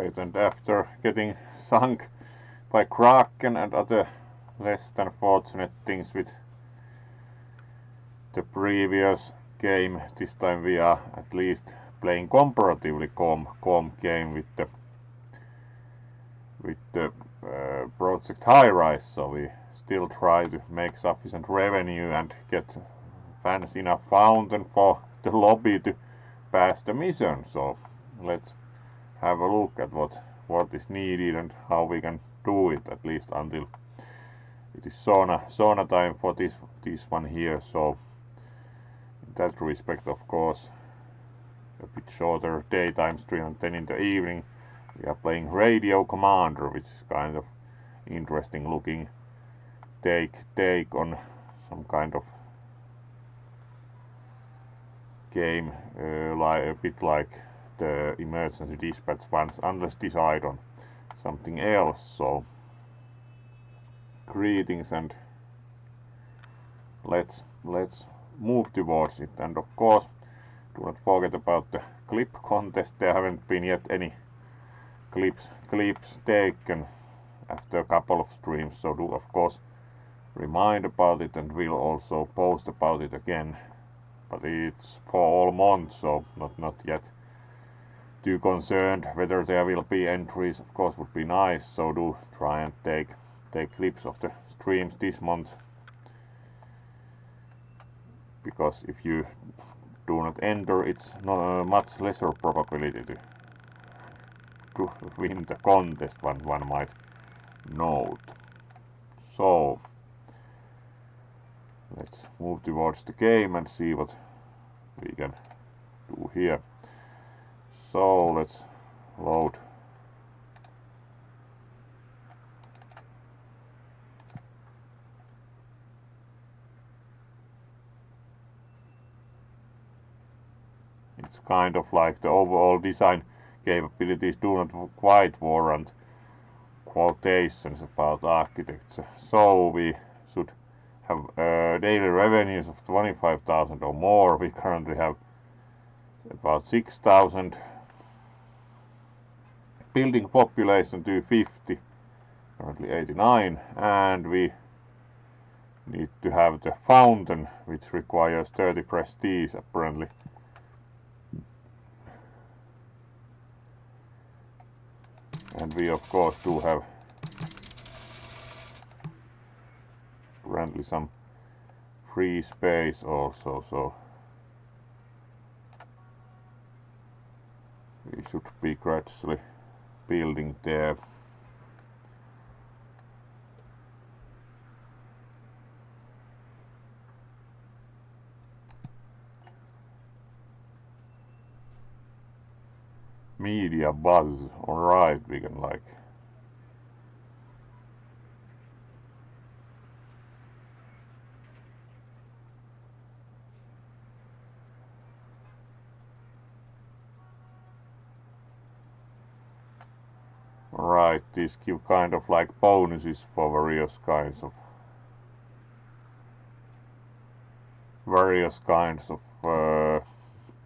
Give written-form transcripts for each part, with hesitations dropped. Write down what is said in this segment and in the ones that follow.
Right, and after getting sunk by Kraken and other less than fortunate things with the previous game, this time we are at least playing comparatively calm game with the project Highrise, so we still try to make sufficient revenue and get fans enough fountain for the lobby to pass the mission. So let's have a look at what is needed and how we can do it, at least until it is sauna time for this one here. So in that respect, of course, a bit shorter daytime stream, and then in the evening we are playing Radio Commander, which is kind of interesting looking take on some kind of game, like a bit like the emergency dispatch ones, unless decide on something else. So greetings, and let's move towards it. And of course, do not forget about the clip contest. There haven't been yet any clips taken after a couple of streams, so do of course remind about it, and we'll also post about it again. But it's for all months, so not yet too concerned whether there will be entries. Of course, would be nice, so do try and take clips of the streams this month, because if you do not enter, it's not much lesser probability to win the contest, one might note. So let's move towards the game and see what we can do here. So let's load. It's kind of like the overall design capabilities do not quite warrant quotations about architecture. So we should have daily revenues of 25,000 or more. We currently have about 6,000. Building population 250, currently 89, and we need to have the fountain, which requires 30 prestige apparently. And we of course do have apparently some free space also, so we should be gradually building there. Media buzz, alright, we can like alright, these give kind of like bonuses for various kinds of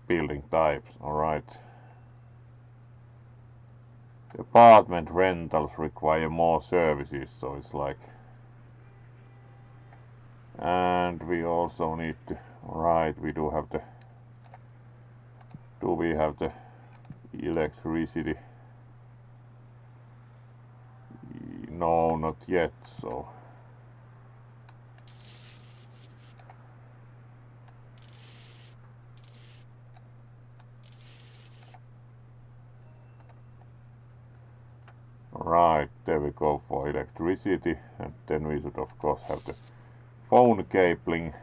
building types. Alright. The apartment rentals require more services, so it's like, and we also need to, right, we do have the, do we have the electricity? No, not yet, so right, there we go for electricity, and then we should of course have the phone cabling.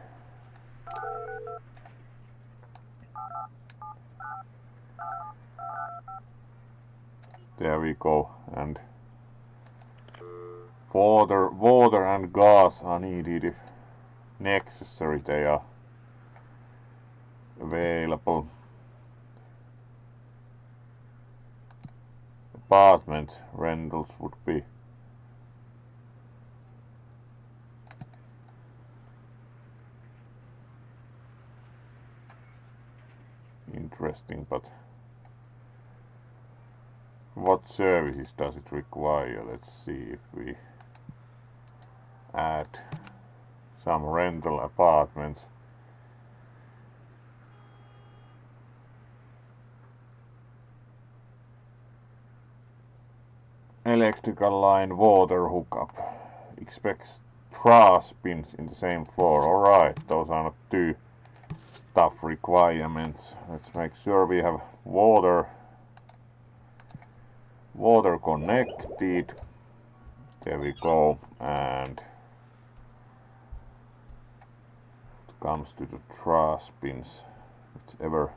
There we go, and water and gas are needed if necessary, they are available. Apartment rentals would be interesting, but what services does it require? Let's see if we add some rental apartments. Electrical line, water hookup. Expects trash bins in the same floor. Alright, those are not too tough requirements. Let's make sure we have water connected. There we go. And it comes to the trash bins, whichever.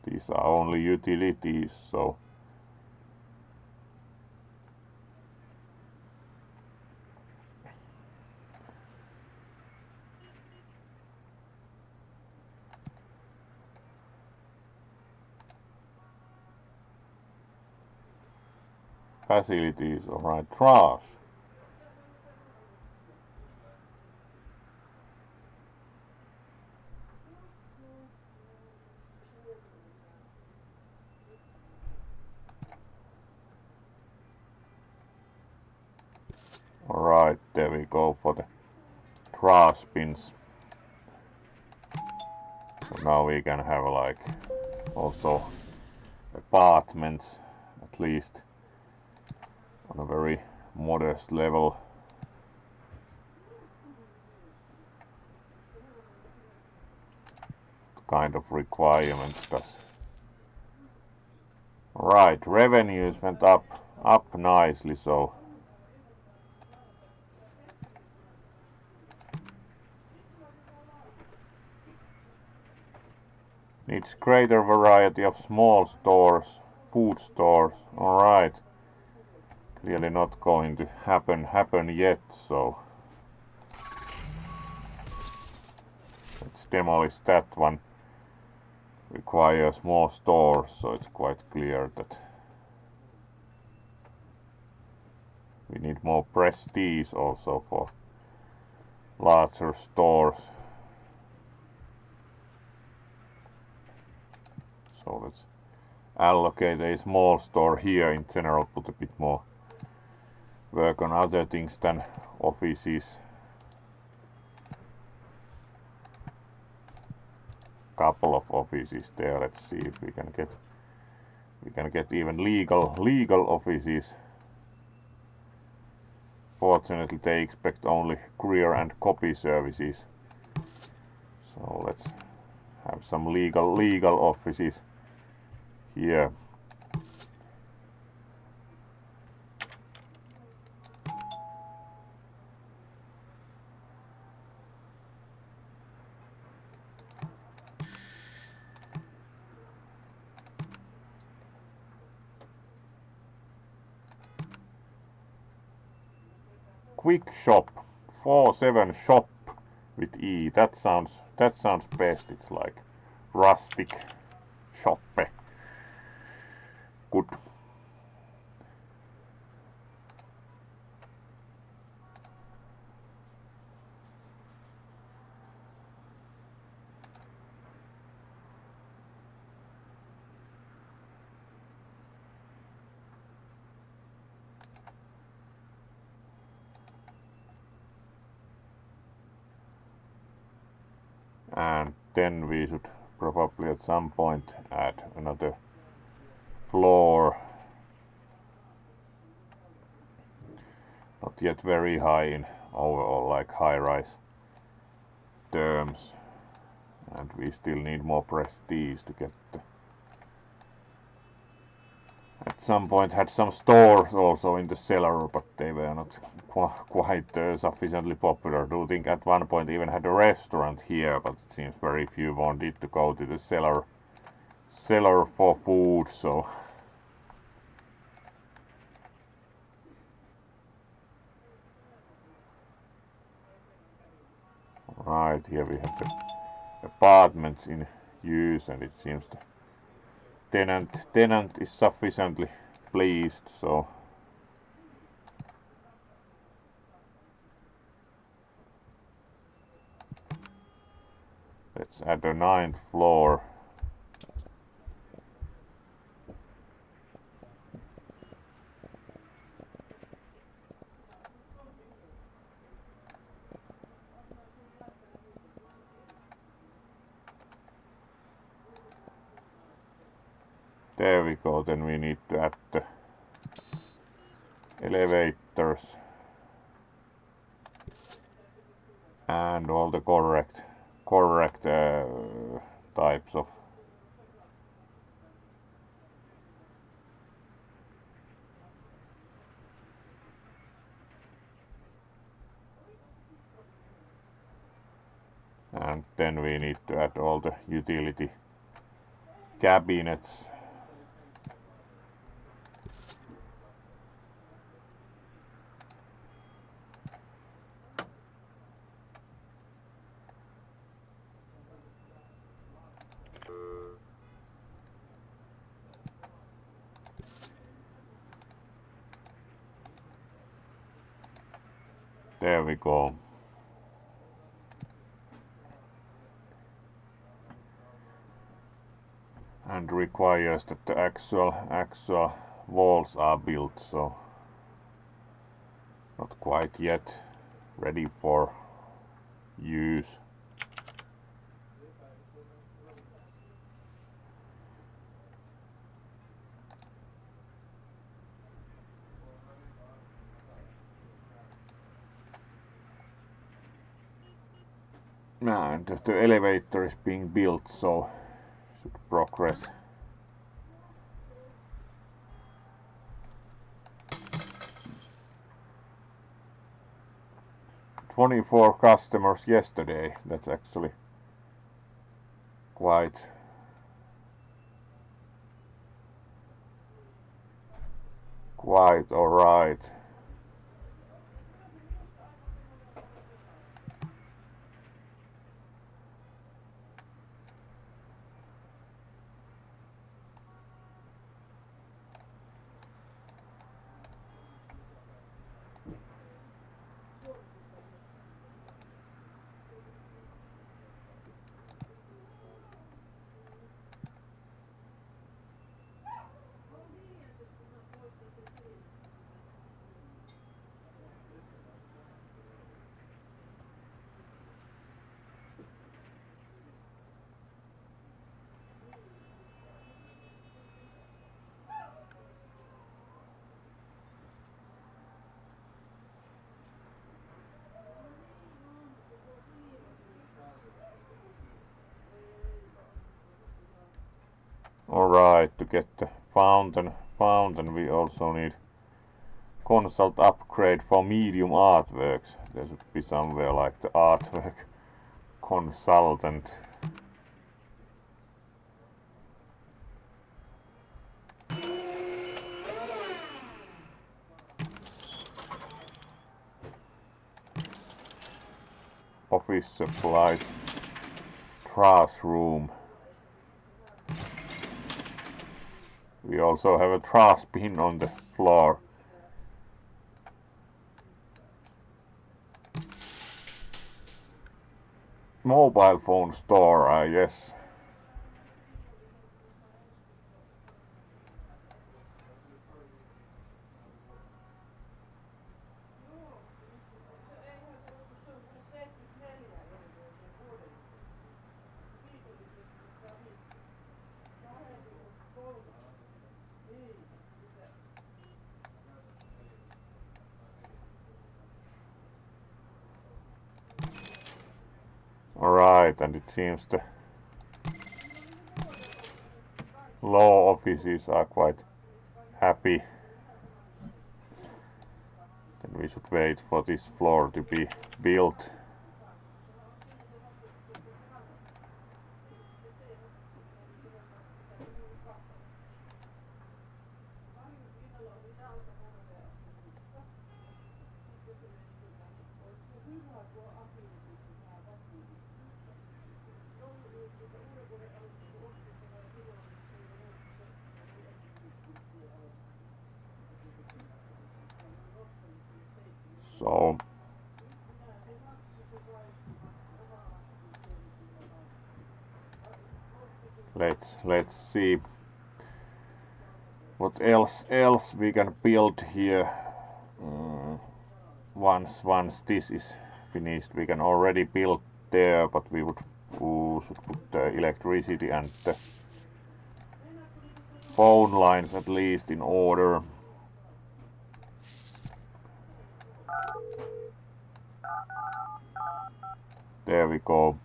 These are only utilities, so facilities, alright, trash. Alright, there we go for the trash bins. So now we can have like also apartments, at least on a very modest level. Kind of requirements does. Right, revenues went up nicely, so needs greater variety of small stores, food stores. Alright. Clearly not going to happen yet, so let's demolish that one. Requires more stores, so it's quite clear that we need more prestige also for larger stores. So let's allocate a small store here in general, put a bit more work on other things than offices. Couple of offices there. Let's see if we can get even legal offices. Fortunately, they expect only courier and copy services. So let's have some legal offices here. Quick shop, 47 shop with E. That sounds best. It's like rustic shoppe. Good. And then we should probably at some point add another floor. Not yet very high in overall like high-rise terms, and we still need more prestige to get the. At some point had some stores also in the cellar, but they were not quite sufficiently popular. Do think at one point even had a restaurant here, but it seems very few wanted to go to the cellar for food, so right, here we have the apartments in use, and it seems the tenant is sufficiently pleased, so Let's add a 9th floor. There we go, then we need to add the elevators and all the correct types of and then we need to add all the utility cabinets. There we go. And requires that the actual walls are built, so not quite yet ready for use. And the elevator is being built, so should progress. "24 customers yesterday." That's actually quite alright. Alright, to get the fountain we also need consult upgrade for medium artworks. There should be somewhere like the artwork consultant. Office supplies, trash room. We also have a trash bin on the floor. Mobile phone store, I guess. Alright, and it seems the law offices are quite happy. Then we should wait for this floor to be built. So let's see what else we can build here. Once this is finished, we can already build there, but we should put the electricity and the phone lines at least in order. There we go.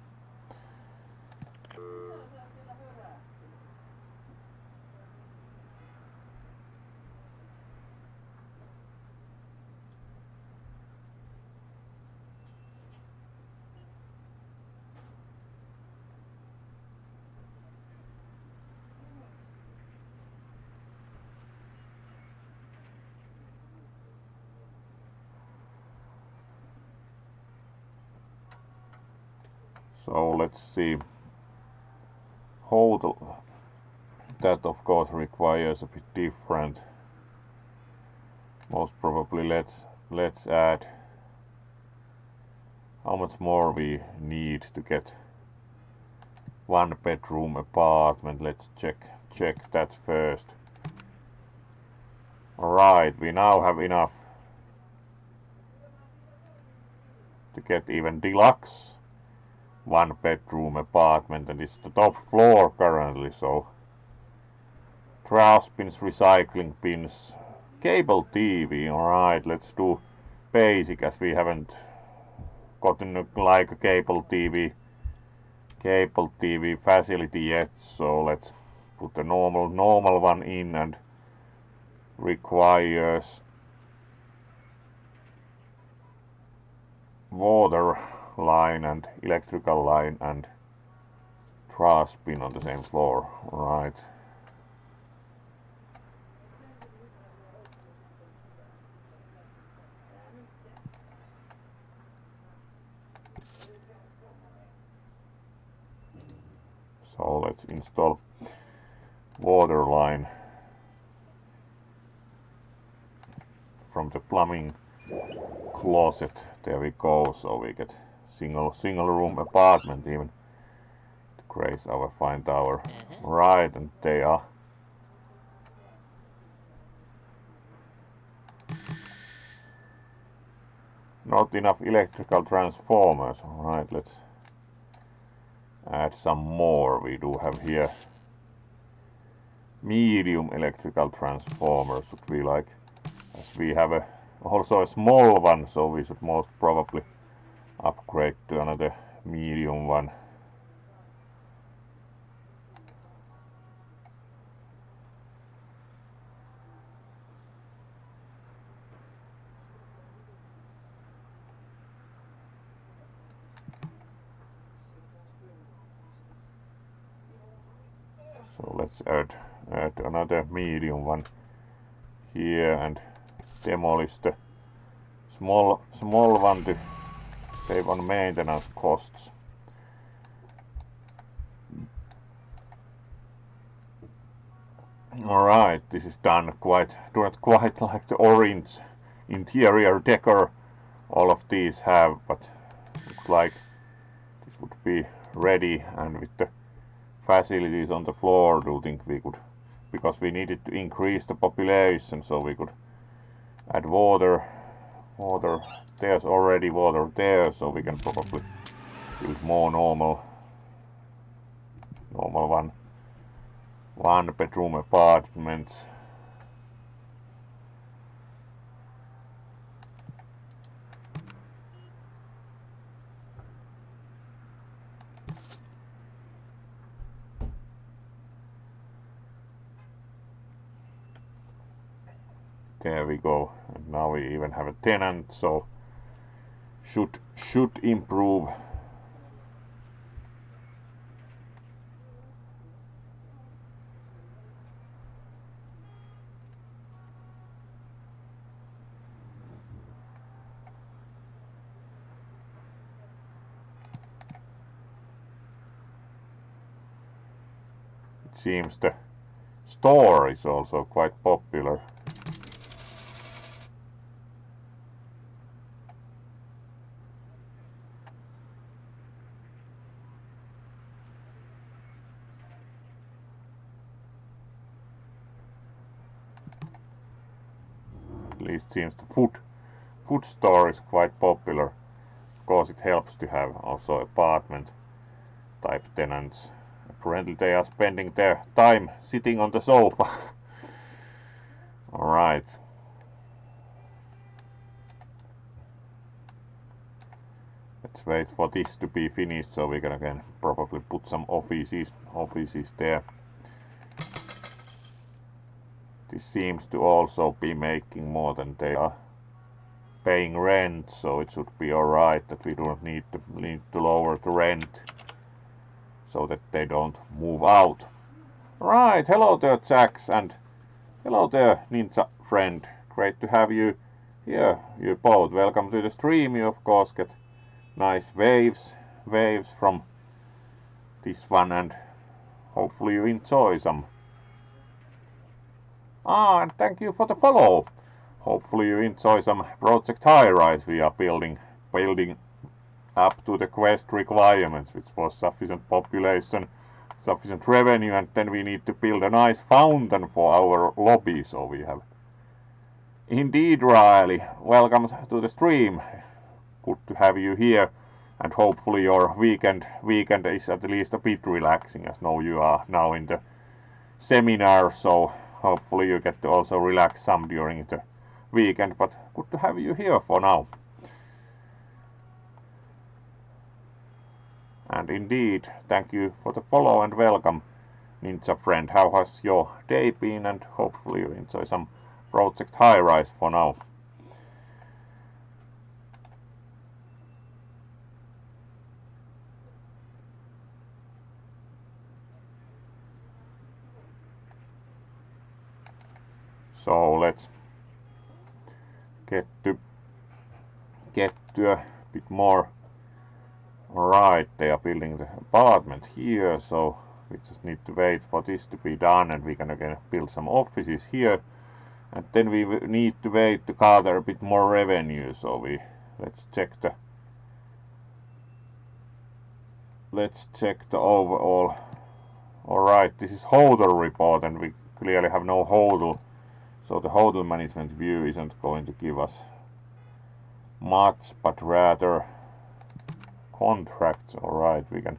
So let's see. That of course requires a bit different. Most probably let's add how much more we need to get 1-bedroom apartment. Let's check that first. Alright, we now have enough to get even deluxe 1-bedroom apartment, and it's the top floor currently, so trash bins, recycling bins, cable TV. Alright, let's do basic, as we haven't gotten like a cable TV facility yet, so let's put the normal one in, and requires water line and electrical line and trash bin on the same floor. Right. So let's install water line from the plumbing closet. There we go. So we get single room apartment even to grace our fine tower. Right, and they are not enough electrical transformers. Alright, let's add some more. We do have here medium electrical transformers, would we like, as we have also a small one, so we should most probably upgrade to another medium one. So let's add another medium one here and demolish the small one to save on maintenance costs. Alright, this is done not quite like the orange interior decor all of these have, but looks like this would be ready, and with the facilities on the floor, do you think we could, because we needed to increase the population, so we could add water. There's already water there, so we can probably build more normal 1-bedroom apartments. There we go, and now we even have a tenant, so should improve. It seems the store is also quite popular. At least seems the food store is quite popular. Of course, it helps to have also apartment type tenants. Apparently they are spending their time sitting on the sofa. Alright. Let's wait for this to be finished so we can probably put some offices there. This seems to also be making more than they are paying rent, so it should be alright that we don't need to lower the rent so that they don't move out. Right, hello there Jax, and hello there Ninja friend. Great to have you here, you both. Welcome to the stream. You of course get nice waves from this one, and hopefully you enjoy some. And thank you for the follow. Hopefully you enjoy some Project Highrise. We are building up to the quest requirements, which was sufficient population, sufficient revenue, and then we need to build a nice fountain for our lobby. So we have indeed, Riley, welcome to the stream. Good to have you here, and hopefully your weekend is at least a bit relaxing, as now you are now in the seminar, so hopefully you get to also relax some during the weekend, but good to have you here for now. And indeed, thank you for the follow and welcome, Ninja friend. How has your day been? And hopefully you enjoy some Project Highrise for now. So let's get to a bit more. Alright, they are building the apartment here, so we just need to wait for this to be done, and we can again build some offices here, and then we need to wait to gather a bit more revenue. So let's check the overall. Alright, this is hodl report, and we clearly have no hodl. So the hodl management view isn't going to give us much, but rather contracts. Alright, we can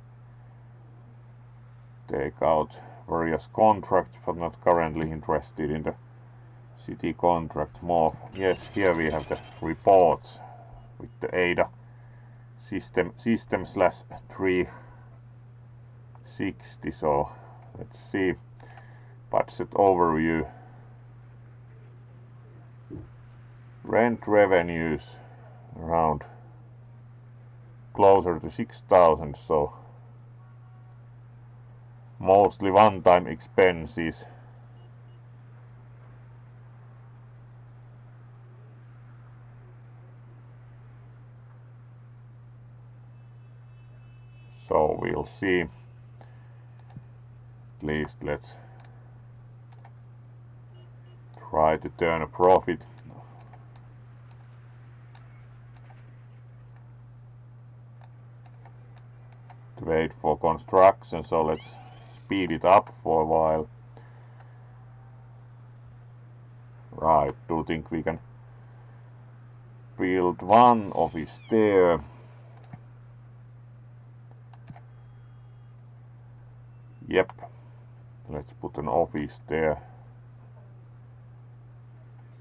take out various contracts, but not currently interested in the city contract more. Yes, here we have the reports with the ADA system /360. So let's see, budget overview. Rent revenues around closer to 6,000, so mostly one-time expenses. So we'll see. At least let's try to turn a profit. Wait for construction, so let's speed it up for a while. Right, do think we can build one office there. Yep, let's put an office there.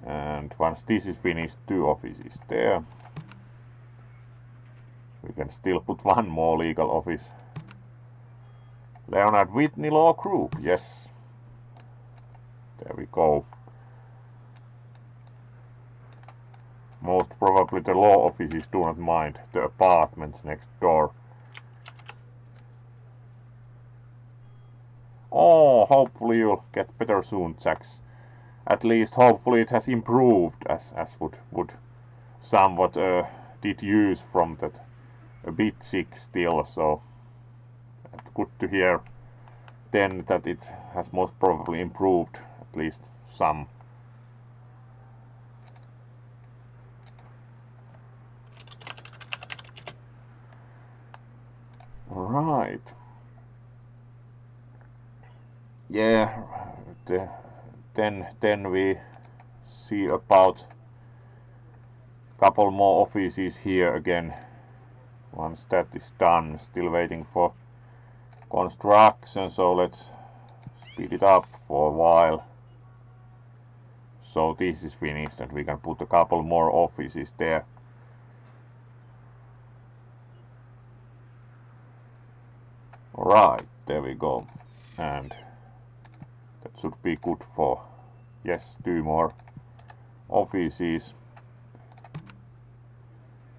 And once this is finished, 2 offices there. We can still put one more legal office. Leonard Whitney Law Group, yes. There we go. Most probably the law offices do not mind the apartments next door. Oh, hopefully you'll get better soon, Jax. At least hopefully it has improved, as would somewhat did use from that. A bit sick still, so good to hear then that it has most probably improved, at least some. Alright. Yeah, then we see about couple more offices here again. Once that is done, still waiting for construction, so let's speed it up for a while. So this is finished and we can put a couple more offices there. Alright, there we go. And that should be good for, yes, 2 more offices.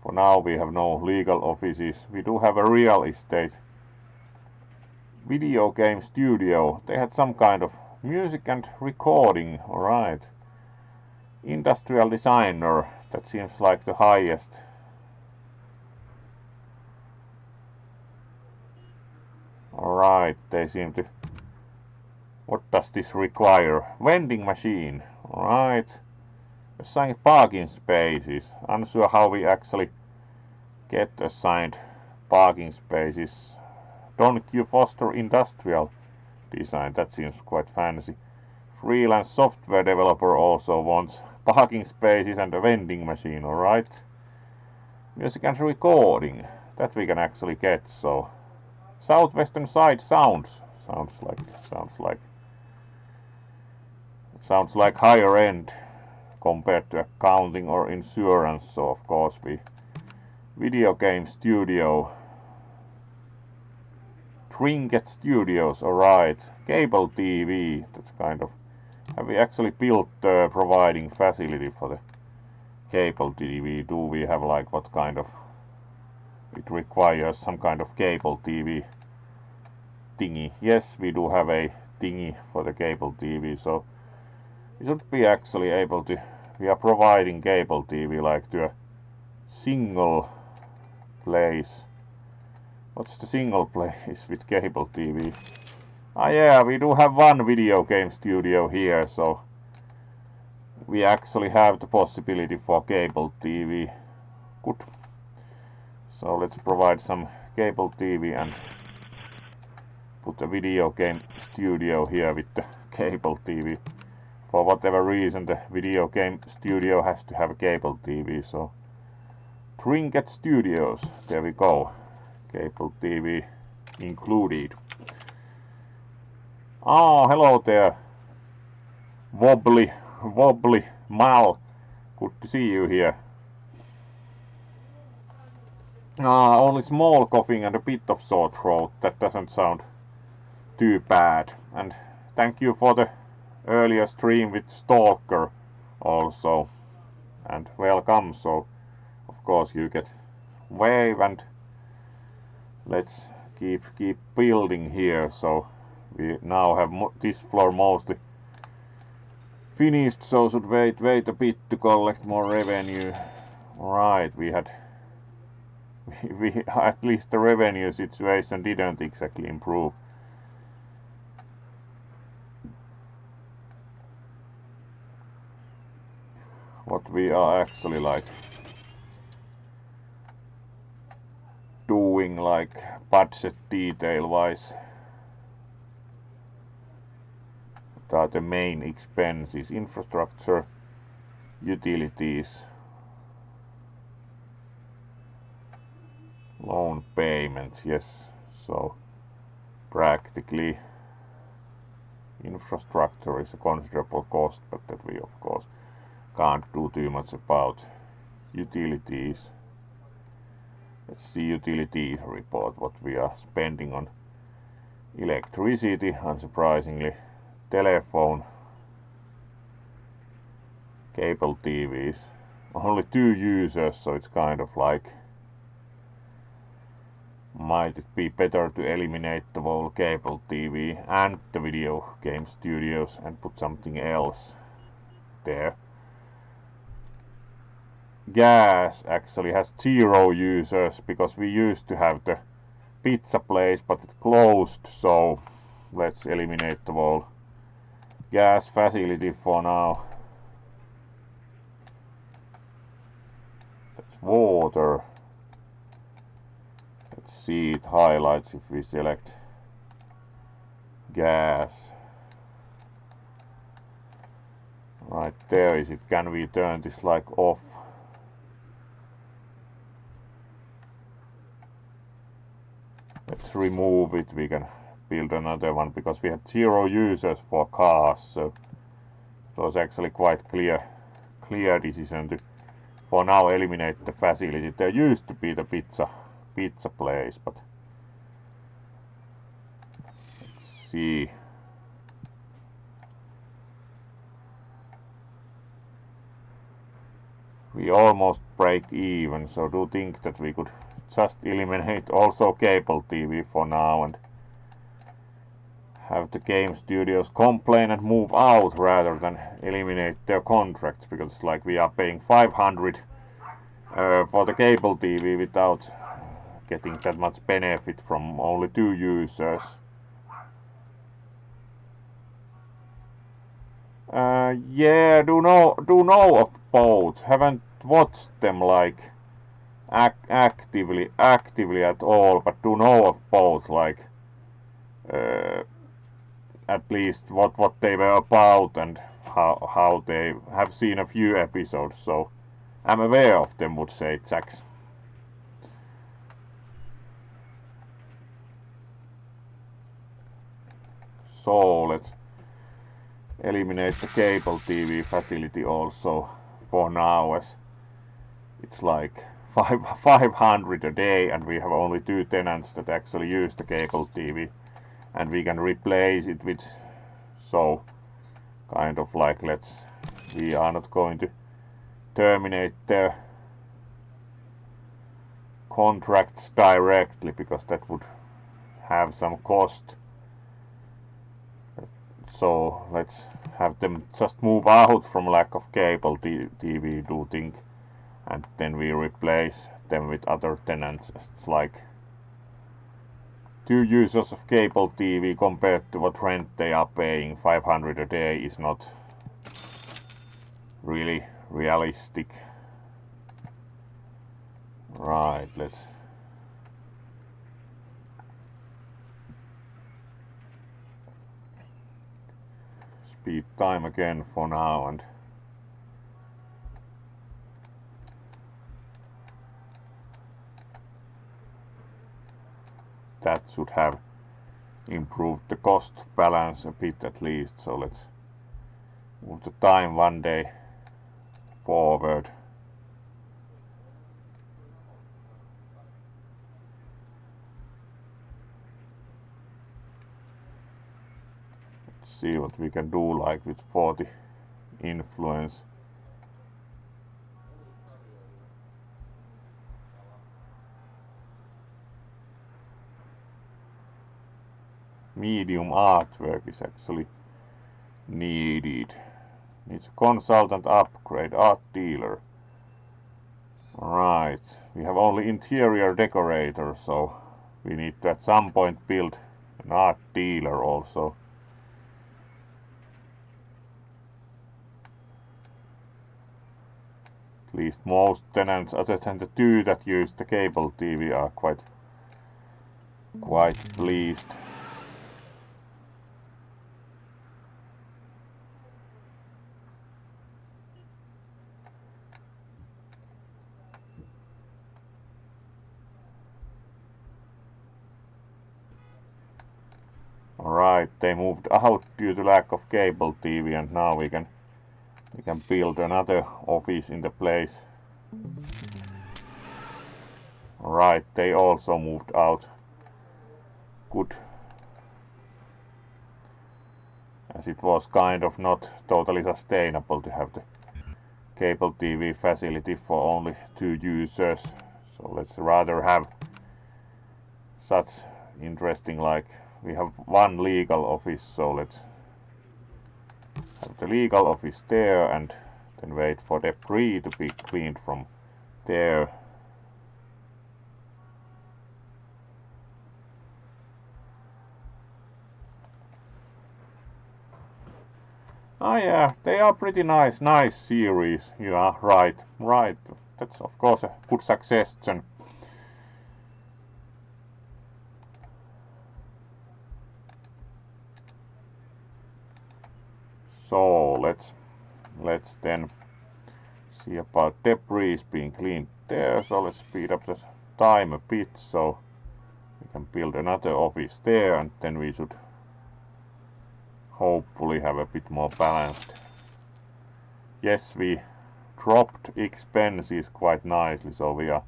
For now we have no legal offices. We do have a real estate video game studio. They had some kind of music and recording. Alright. Industrial designer. That seems like the highest. Alright, they seem to... What does this require? Vending machine. Alright. Assigned parking spaces. Unsure how we actually get assigned parking spaces. Don't you foster industrial design? That seems quite fancy. Freelance software developer also wants parking spaces and a vending machine, alright? Music and recording. That we can actually get, so... Southwestern side sounds like higher end compared to accounting or insurance, so of course we video game studio, Trinket Studios, alright, cable TV, that's kind of, have we actually built the providing facility for the cable TV? Do we have like what kind of, it requires some kind of cable TV thingy? Yes, we do have a thingy for the cable TV, so we should be actually able to, we are providing cable TV like to a single place. What's the single place with cable TV? Ah yeah, we do have one video game studio here, so we actually have the possibility for cable TV. Good. So let's provide some cable TV and put a video game studio here with the cable TV. For whatever reason, the video game studio has to have a cable TV, so Trinket Studios, there we go. Cable TV included. Ah, hello there. Wobbly Mal. Good to see you here. Ah, only small coughing and a bit of sore throat. That doesn't sound too bad. And thank you for the earlier stream with Stalker also. And welcome, so of course you get wave, and let's keep building here. So we now have this floor mostly finished, so should wait a bit to collect more revenue. Alright, we at least the revenue situation didn't exactly improve. What we are actually like doing, like budget detail wise, what are the main expenses? Infrastructure, utilities, loan payments, yes. So practically infrastructure is a considerable cost, but that we of course can't do too much about. Utilities, let's see, utilities report, what we are spending on electricity, unsurprisingly, telephone, cable TVs, only 2 users, so it's kind of like, might it be better to eliminate the whole cable TV and the video game studios and put something else there. Gas actually has 0 users because we used to have the pizza place, but it closed, so let's eliminate the whole gas facility for now. That's water. Let's see, it highlights if we select gas. Right there is it. Can we turn this like off? let's remove it. We can build another one because we had 0 users for cars, so it was actually quite clear decision to for now eliminate the facility. There used to be the pizza place, but let's see. We almost break even, so do think that we could just eliminate also cable TV for now and have the game studios complain and move out rather than eliminate their contracts, because it's like we are paying 500 for the cable TV without getting that much benefit from only 2 users. Yeah, do know of both. Haven't watched them like actively at all, but do know of both, like at least what they were about and how they have seen a few episodes, so I'm aware of them, would say Jax. So let's eliminate the cable TV facility also for now, as it's like 500 a day and we have only 2 tenants that actually use the cable TV, and we can replace it with, so kind of like we are not going to terminate their contracts directly because that would have some cost. So let's have them just move out from lack of cable TV, do think, and then we replace them with other tenants. It's like 2 users of cable TV compared to what rent they are paying. 500 a day is not really realistic. Right, let's speed time again for now, and that should have improved the cost balance a bit at least. So let's move the time 1 day forward. Let's see what we can do, like with 40 influence. Medium artwork is actually needed. Needs a consultant upgrade, art dealer. Right, we have only interior decorator, so we need to at some point build an art dealer also. At least most tenants other than the 2 that use the cable TV are quite pleased. Alright, they moved out due to lack of cable TV, and now we can build another office in the place. Alright, they also moved out. Good. As it was kind of not totally sustainable to have the cable TV facility for only 2 users. So let's rather have such interesting, like we have 1 legal office, so let's have the legal office there and then wait for debris to be cleaned from there. Oh yeah, they are pretty nice series. You are right. That's of course a good suggestion. So let's then see about debris being cleaned there. So let's speed up the time a bit. So We can build another office there, and then we should hopefully have a bit more balanced. Yes, we dropped expenses quite nicely, so we are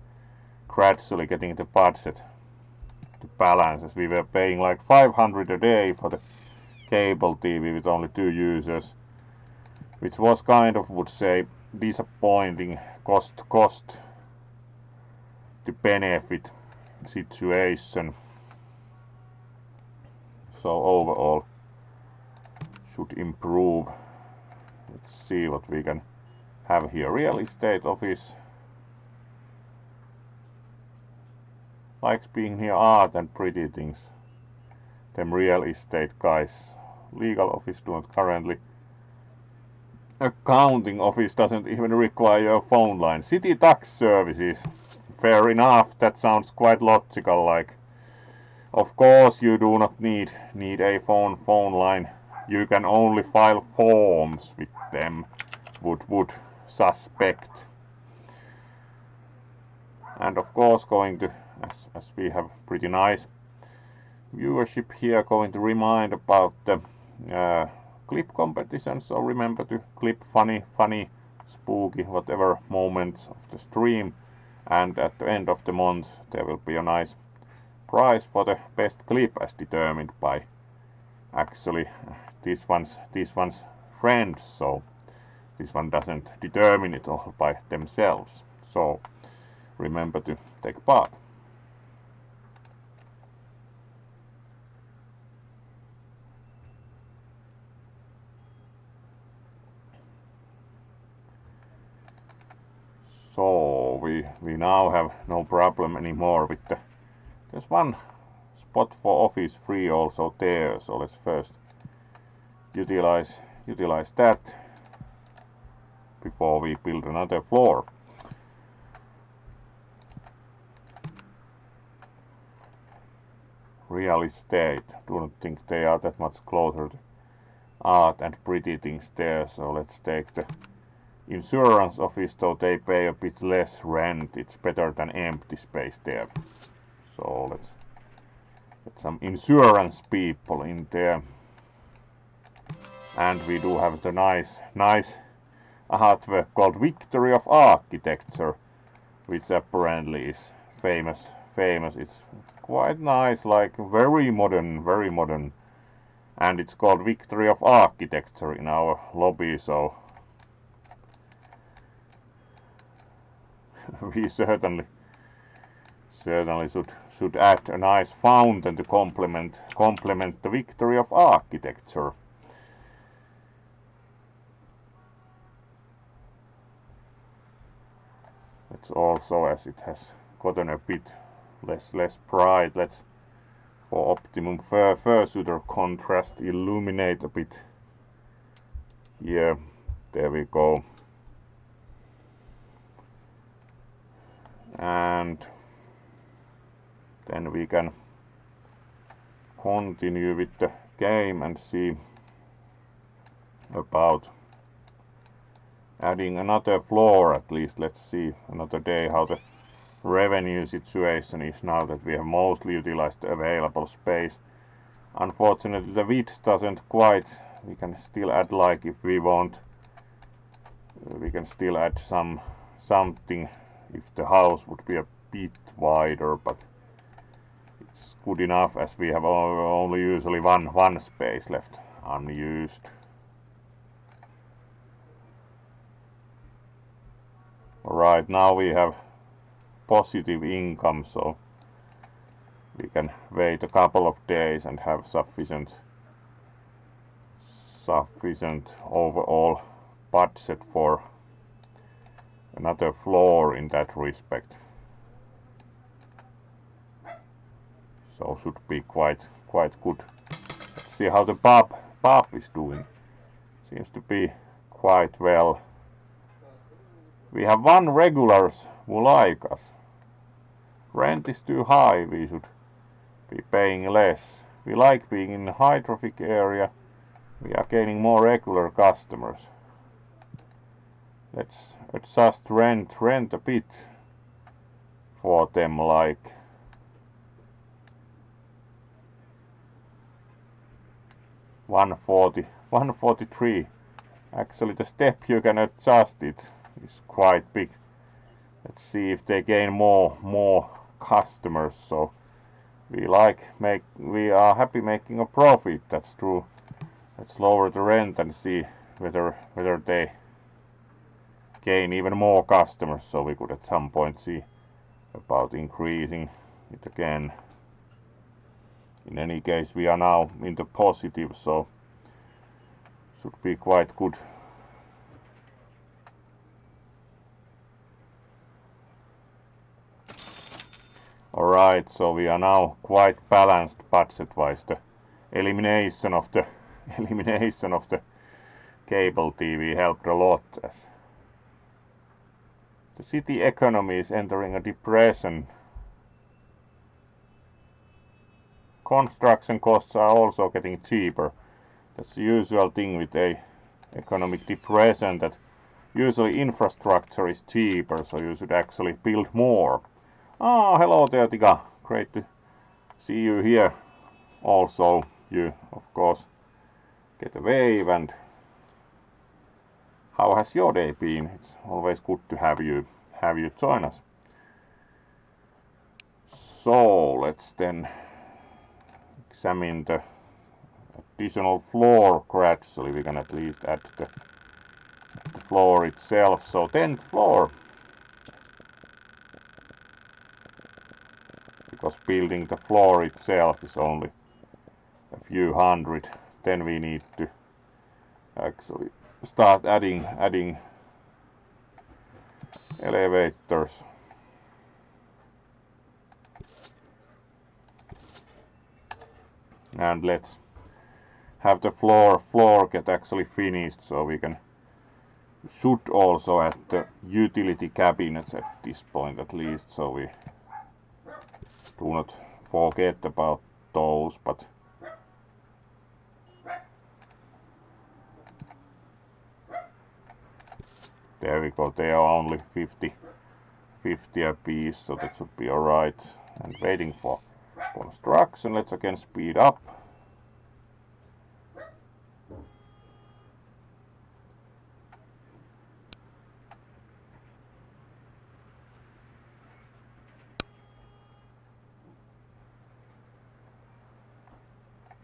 gradually getting the budget to balance, as we were paying like 500 a day for the cable TV with only 2 users, which was kind of, would say, disappointing cost to benefit situation. So overall should improve. Let's see what we can have here. Real estate office. Likes being here, art and pretty things. Them real estate guys. Legal office don't currently. Accounting office doesn't even require a phone line. City tax services. Fair enough, that sounds quite logical, like of course you do not need a phone line. You can only file forms with them, would suspect. And of course going to, as we have pretty nice viewership here, going to remind about the clip competition. So remember to clip funny, spooky, whatever moments of the stream. And at the end of the month there will be a nice prize for the best clip, as determined by actually this one's friends. So this one doesn't determine it all by themselves. So remember to take part. So we now have no problem anymore with the, there's one spot for office free also there, so let's first utilize that before we build another floor. Real estate, don't think they are that much closer to art and pretty things there, so let's take the insurance office, though they pay a bit less rent. It's better than empty space there. So let's get some insurance people in there. And we do have the nice artwork called Victory of Architecture, which apparently is famous. It's quite nice, like very modern. And it's called Victory of Architecture in our lobby, so we certainly should add a nice fountain to complement the Victory of Architecture. It's also, as it has gotten a bit less bright, let's, for optimum fursuit contrast, illuminate a bit here. There we go. And then we can continue with the game and see about adding another floor at least. Let's see another day how the revenue situation is now that we have mostly utilized the available space. Unfortunately the width doesn't quite, we can still add, like if we want, we can still add something if the house would be a bit wider, but it's good enough as we have only usually one space left unused. Alright, now we have positive income, so we can wait a couple of days and have sufficient overall budget for another floor in that respect. So should be quite good. Let's see how the pub is doing. Seems to be quite well. We have one regulars who like us. Rent is too high, we should be paying less. We like being in a high traffic area. We are gaining more regular customers. Let's adjust rent a bit for them, like 140, 143. Actually, the step you can adjust it is quite big. Let's see if they gain more customers. So we are happy making a profit. That's true. Let's lower the rent and see whether they gain even more customers. So we could at some point see about increasing it again. In any case, we are now in the positive, so should be quite good. Alright, so we are now quite balanced budget-wise. The elimination of the cable TV helped a lot, as the city economy is entering a depression. Construction costs are also getting cheaper. That's the usual thing with a economic depression, that usually infrastructure is cheaper, so you should actually build more. Ah, hello there, Tika. Great to see you here. Also, you, of course, get a wave. And how has your day been? It's always good to have you join us. So let's then examine the additional floor gradually. We can at least add the floor itself. So 10th floor. Because building the floor itself is only a few hundred. Then we need to actually start adding elevators. And let's have the floor get actually finished, so we should also add the utility cabinets at this point at least, so we do not forget about those. But there we go, they are only 50 a piece, so that should be alright. And waiting for construction, let's again speed up.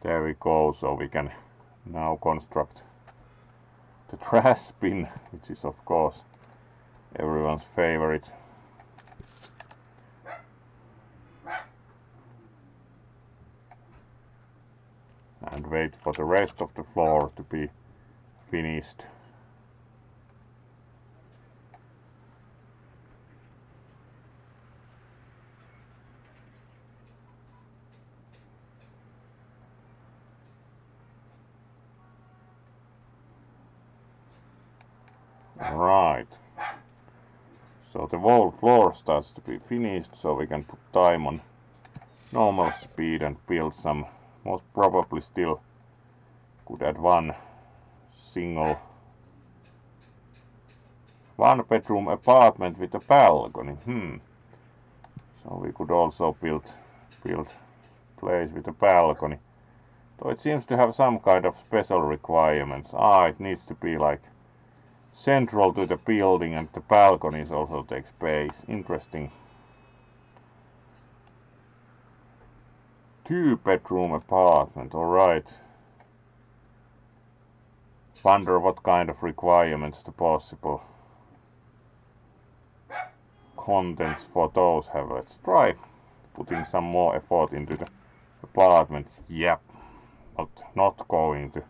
There we go, so we can now construct the trash bin, which is of course everyone's favorite. And wait for the rest of the floor to be finished. Right. So the whole floor starts to be finished, so we can put time on normal speed and build some. Most probably still could add one single one-bedroom apartment with a balcony. So we could also build place with a balcony. Though it seems to have some kind of special requirements. It needs to be like central to the building, and the balconies also take space. Interesting. 2-bedroom apartment, alright. Wonder what kind of requirements the possible contents for those have. Let's try putting some more effort into the apartments. Yep, not going to.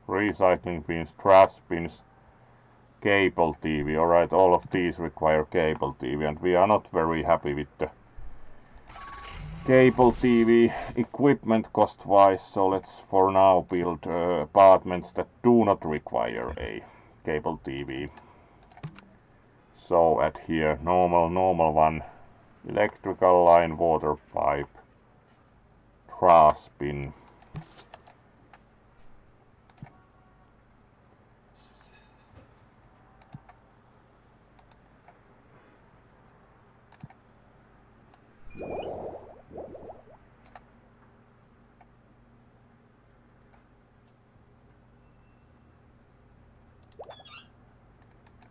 Recycling bins, trash bins, cable TV. Alright, all of these require cable TV, and we are not very happy with the cable TV equipment cost-wise, so let's for now build apartments that do not require a cable TV. So add here normal one, electrical line, water pipe, trash bin.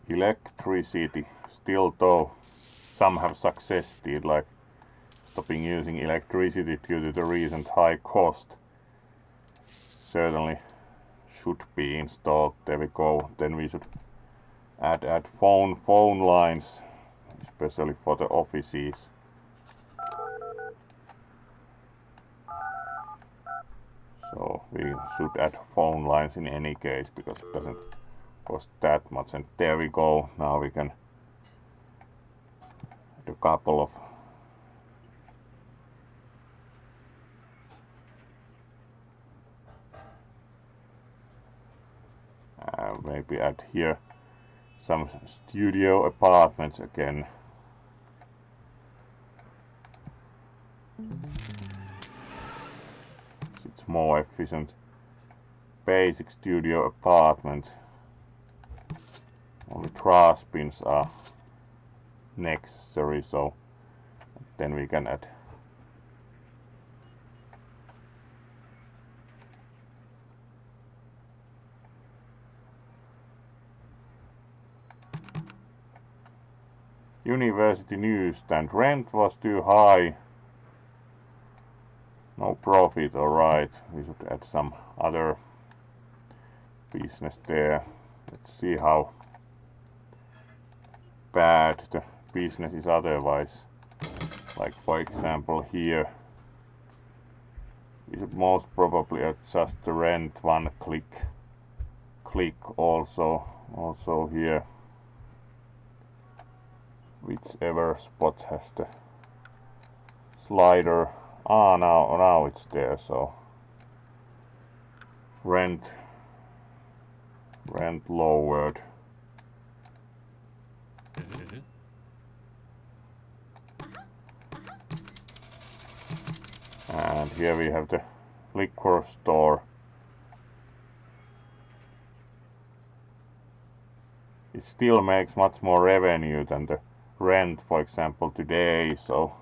electricity. Still though, some have succeeded, like stopping using electricity due to the recent high cost. Certainly should be installed. There we go. Then we should add phone lines, especially for the offices. So we should add phone lines in any case because it doesn't cost that much. And there we go. Now we can add a couple of maybe add here some studio apartments again. It's more efficient. Basic studio apartment. Only trash bins are necessary, so then we can add university newsstand. Rent was too high. No profit, alright. We should add some other business there. Let's see how bad the business is otherwise. Like for example here. We should most probably adjust the rent one click also here. Whichever spot has the slider. Now it's there, so rent lowered. And here we have the liquor store. It still makes much more revenue than the rent, for example, today, so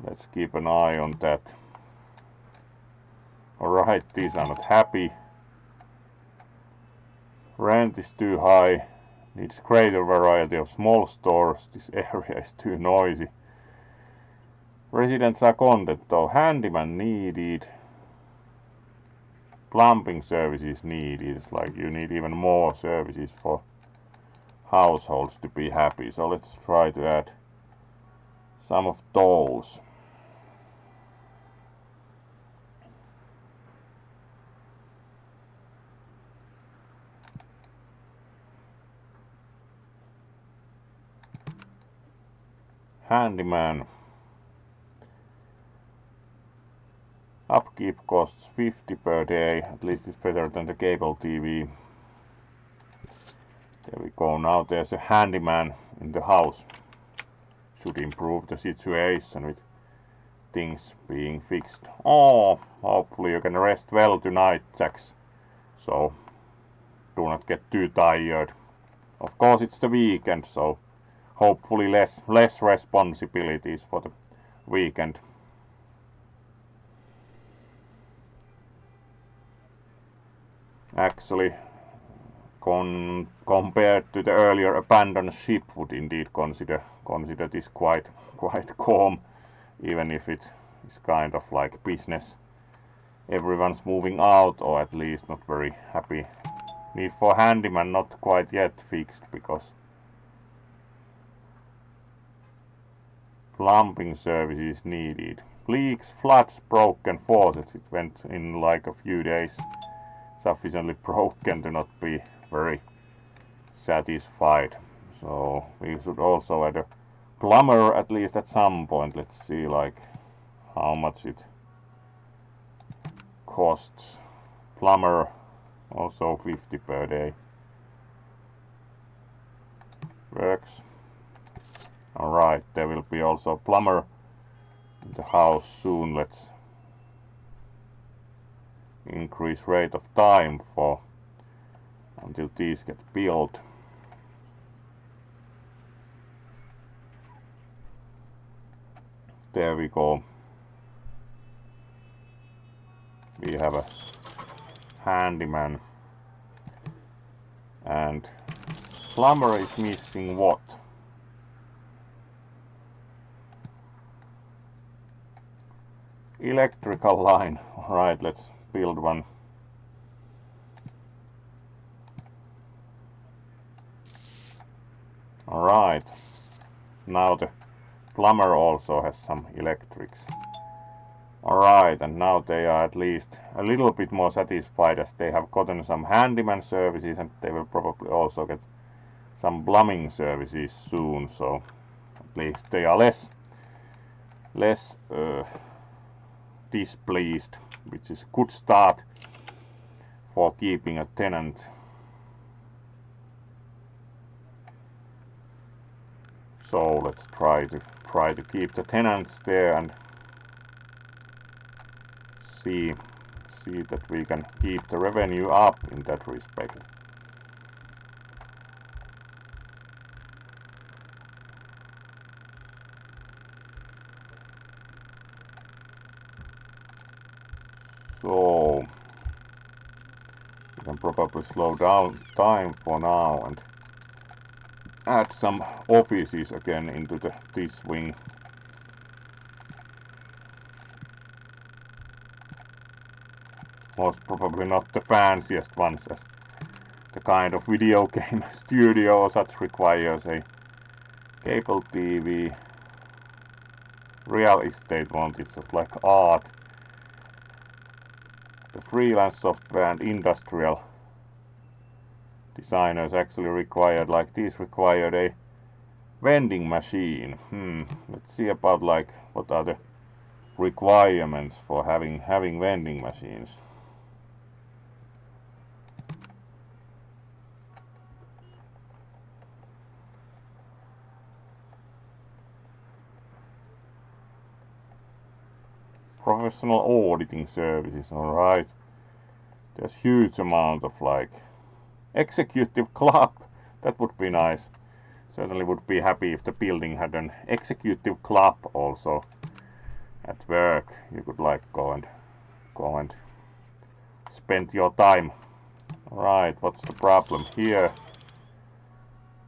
let's keep an eye on that. Alright, these are not happy. Rent is too high. Needs greater variety of small stores. This area is too noisy. Residents are content though. Handyman needed. Plumbing services needed. It's like you need even more services for households to be happy. So let's try to add some of those. Handyman. Upkeep costs 50 per day. At least it's better than the cable TV. There we go. Now there's a handyman in the house. Should improve the situation with things being fixed. Oh, hopefully you can rest well tonight, Jax. So do not get too tired. Of course it's the weekend, so hopefully less responsibilities for the weekend. Actually, compared to the earlier abandoned ship, would indeed consider this quite calm, even if it is kind of like business. Everyone's moving out, or at least not very happy. Need for handyman not quite yet fixed, because plumbing services needed. Leaks, floods, broken faucets. It went in like a few days. Sufficiently broken to not be very satisfied. So we should also add a plumber at least at some point. Let's see like how much it costs. Plumber also 50 per day. Works. Alright, there will be also a plumber in the house soon. Let's increase rate of time for until these get built. There we go. We have a handyman and plumber is missing what? Electrical line. Alright, let's build one. Alright. Now the plumber also has some electrics. Alright, and now they are at least a little bit more satisfied as they have gotten some handyman services, and they will probably also get some plumbing services soon, so at least they are less displeased, which is a good start for keeping a tenant. So let's try to keep the tenants there and see that we can keep the revenue up in that respect. So we can probably slow down time for now and add some offices again into this wing. Most probably not the fanciest ones, as the kind of video game studio or such requires a cable TV. Real estate won't, it's just like art. The freelance software and industrial designers actually required, like these required a vending machine. Let's see about like what are the requirements for having vending machines. Professional auditing services, alright. There's huge amount of like executive club. That would be nice. Certainly would be happy if the building had an executive club also at work. You could like go and spend your time. Alright, what's the problem here?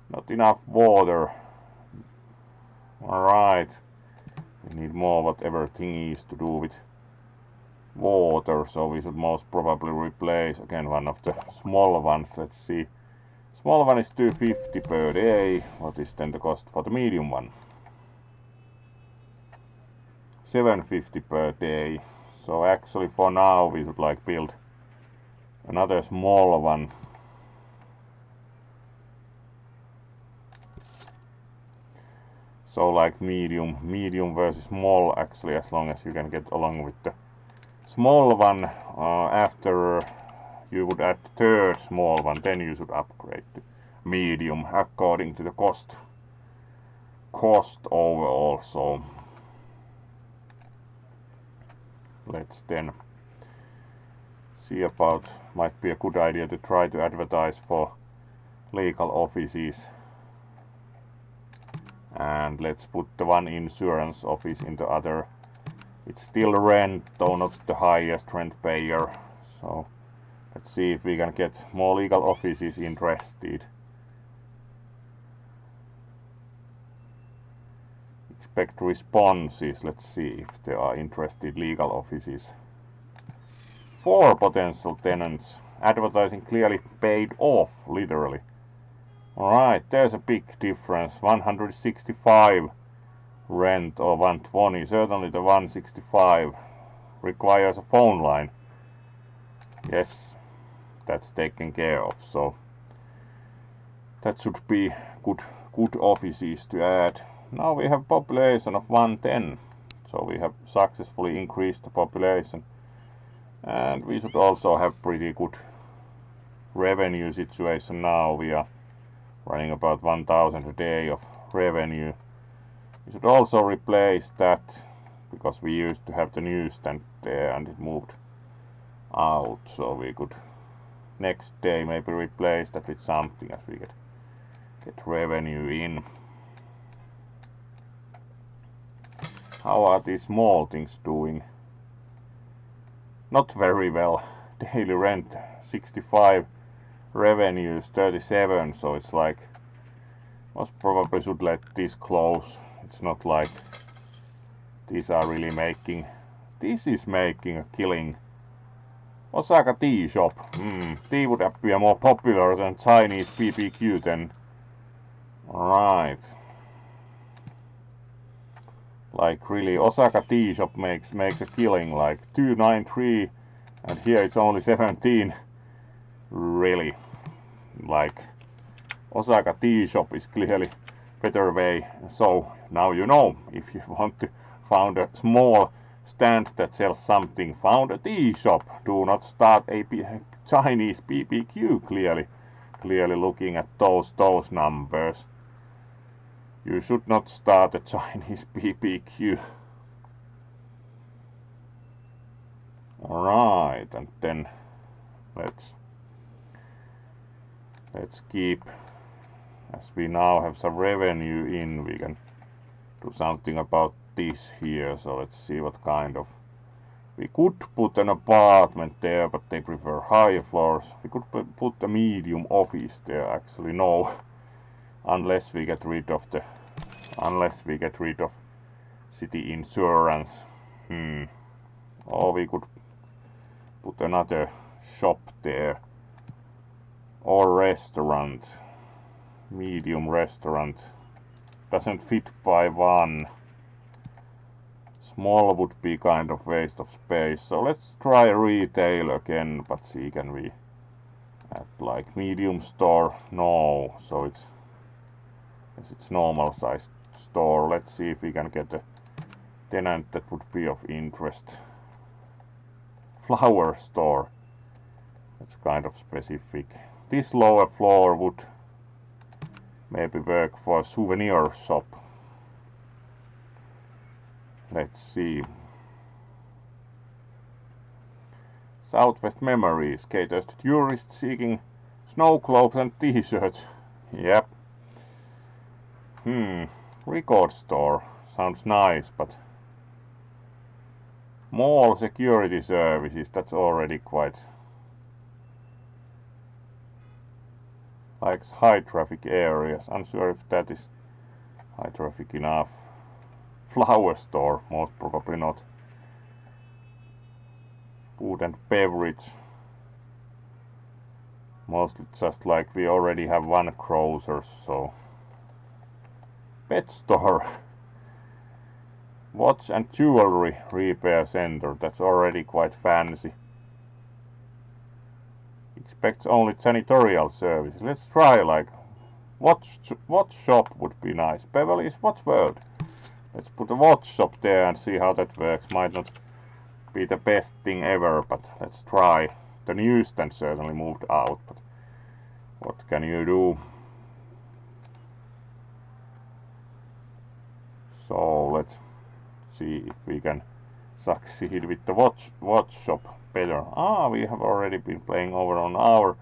Not enough water. Alright. We need more whatever thing is to do with water, so we should most probably replace again one of the smaller ones. Let's see. Small one is 250 per day. What is then the cost for the medium one? 750 per day. So actually for now we should like build another smaller one. So like medium versus small, actually, as long as you can get along with the small one. After you would add third small one, then you should upgrade to medium according to the cost overall. So let's then see about, might be a good idea to try to advertise for legal offices. And let's put the one insurance office into other. It's still rent, though not the highest rent payer. So let's see if we can get more legal offices interested. Expect responses. Let's see if there are interested legal offices. 4 potential tenants. Advertising clearly paid off, literally. Alright, there's a big difference. 165 rent or 120. Certainly the 165 requires a phone line. Yes, that's taken care of. So that should be good offices to add. Now we have population of 110. So we have successfully increased the population. And we should also have pretty good revenue situation now. We are running about 1,000 a day of revenue. We should also replace that, because we used to have the newsstand there and it moved out, so we could next day maybe replace that with something as we get revenue in. How are these small things doing? Not very well. Daily rent 65, revenues 37, so it's like Most probably should let this close. It's not like these are really making. This is making a killing. Osaka tea shop. Tea would appear more popular than Chinese BBQ then. Alright. Like really, Osaka tea shop makes a killing. Like 293, and here it's only 17. Really. Like Osaka tea shop is clearly better way. So now you know, if you want to found a small stand that sells something, found a tea shop. Do not start a Chinese BBQ. Clearly looking at those numbers. You should not start a Chinese BBQ. Alright, and then let's keep, as we now have some revenue in, we can do something about this here. So let's see what kind of, we could put an apartment there, but they prefer higher floors. We could put a medium office there. Actually no, unless we get rid of city insurance. Or we could put another shop there, or restaurant. Medium restaurant doesn't fit by one. Small would be kind of waste of space, so let's try retail again, but see, can we add like medium store? No, so it's normal size store. Let's see if we can get a tenant that would be of interest. Flower store, that's kind of specific. This lower floor would maybe work for a souvenir shop. Let's see. Southwest Memories caters to tourists seeking snow globes and t-shirts. Yep. Record store sounds nice, but mall security services, that's already quite like high traffic areas. Unsure if that is high traffic enough. Flower store, most probably not. Food and beverage, mostly just like we already have one grocer, so. Pet store. Watch and jewelry repair center, that's already quite fancy. Expects only janitorial services. Let's try like watch shop would be nice. Beverly's Watch World. Let's put a watch shop there and see how that works. Might not be the best thing ever, but let's try. The newsstand certainly moved out, but what can you do? So let's see if we can succeed with the watch shop better. We have already been playing over an hour.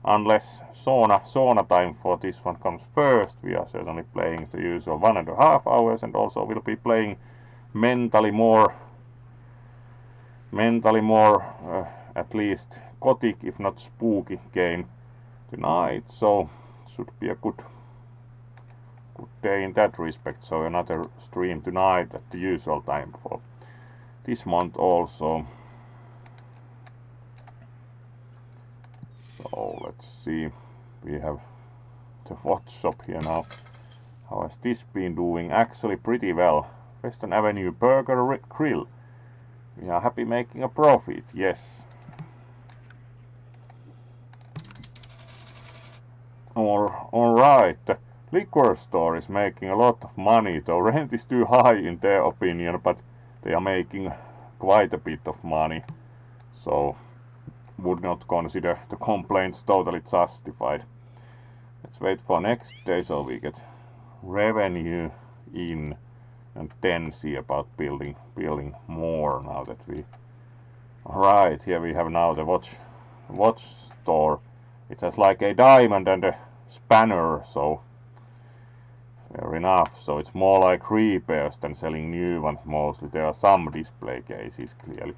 Unless sauna time for this one comes first, we are certainly playing the usual 1.5 hours, and also we'll be playing mentally more at least Gothic, if not spooky game tonight. So should be a good day in that respect. So another stream tonight at the usual time for this month also. So let's see, we have the watch shop here now. How has this been doing? Actually pretty well. Western Avenue Burger Grill. We are happy making a profit, yes. Alright, the liquor store is making a lot of money, though rent is too high in their opinion, but they are making quite a bit of money. So would not consider the complaints totally justified. Let's wait for next day so we get revenue in, and then see about building more now that we. Alright, here we have now the watch store. It has like a diamond and a spanner, so fair enough. So it's more like repairs than selling new ones mostly. There are some display cases clearly.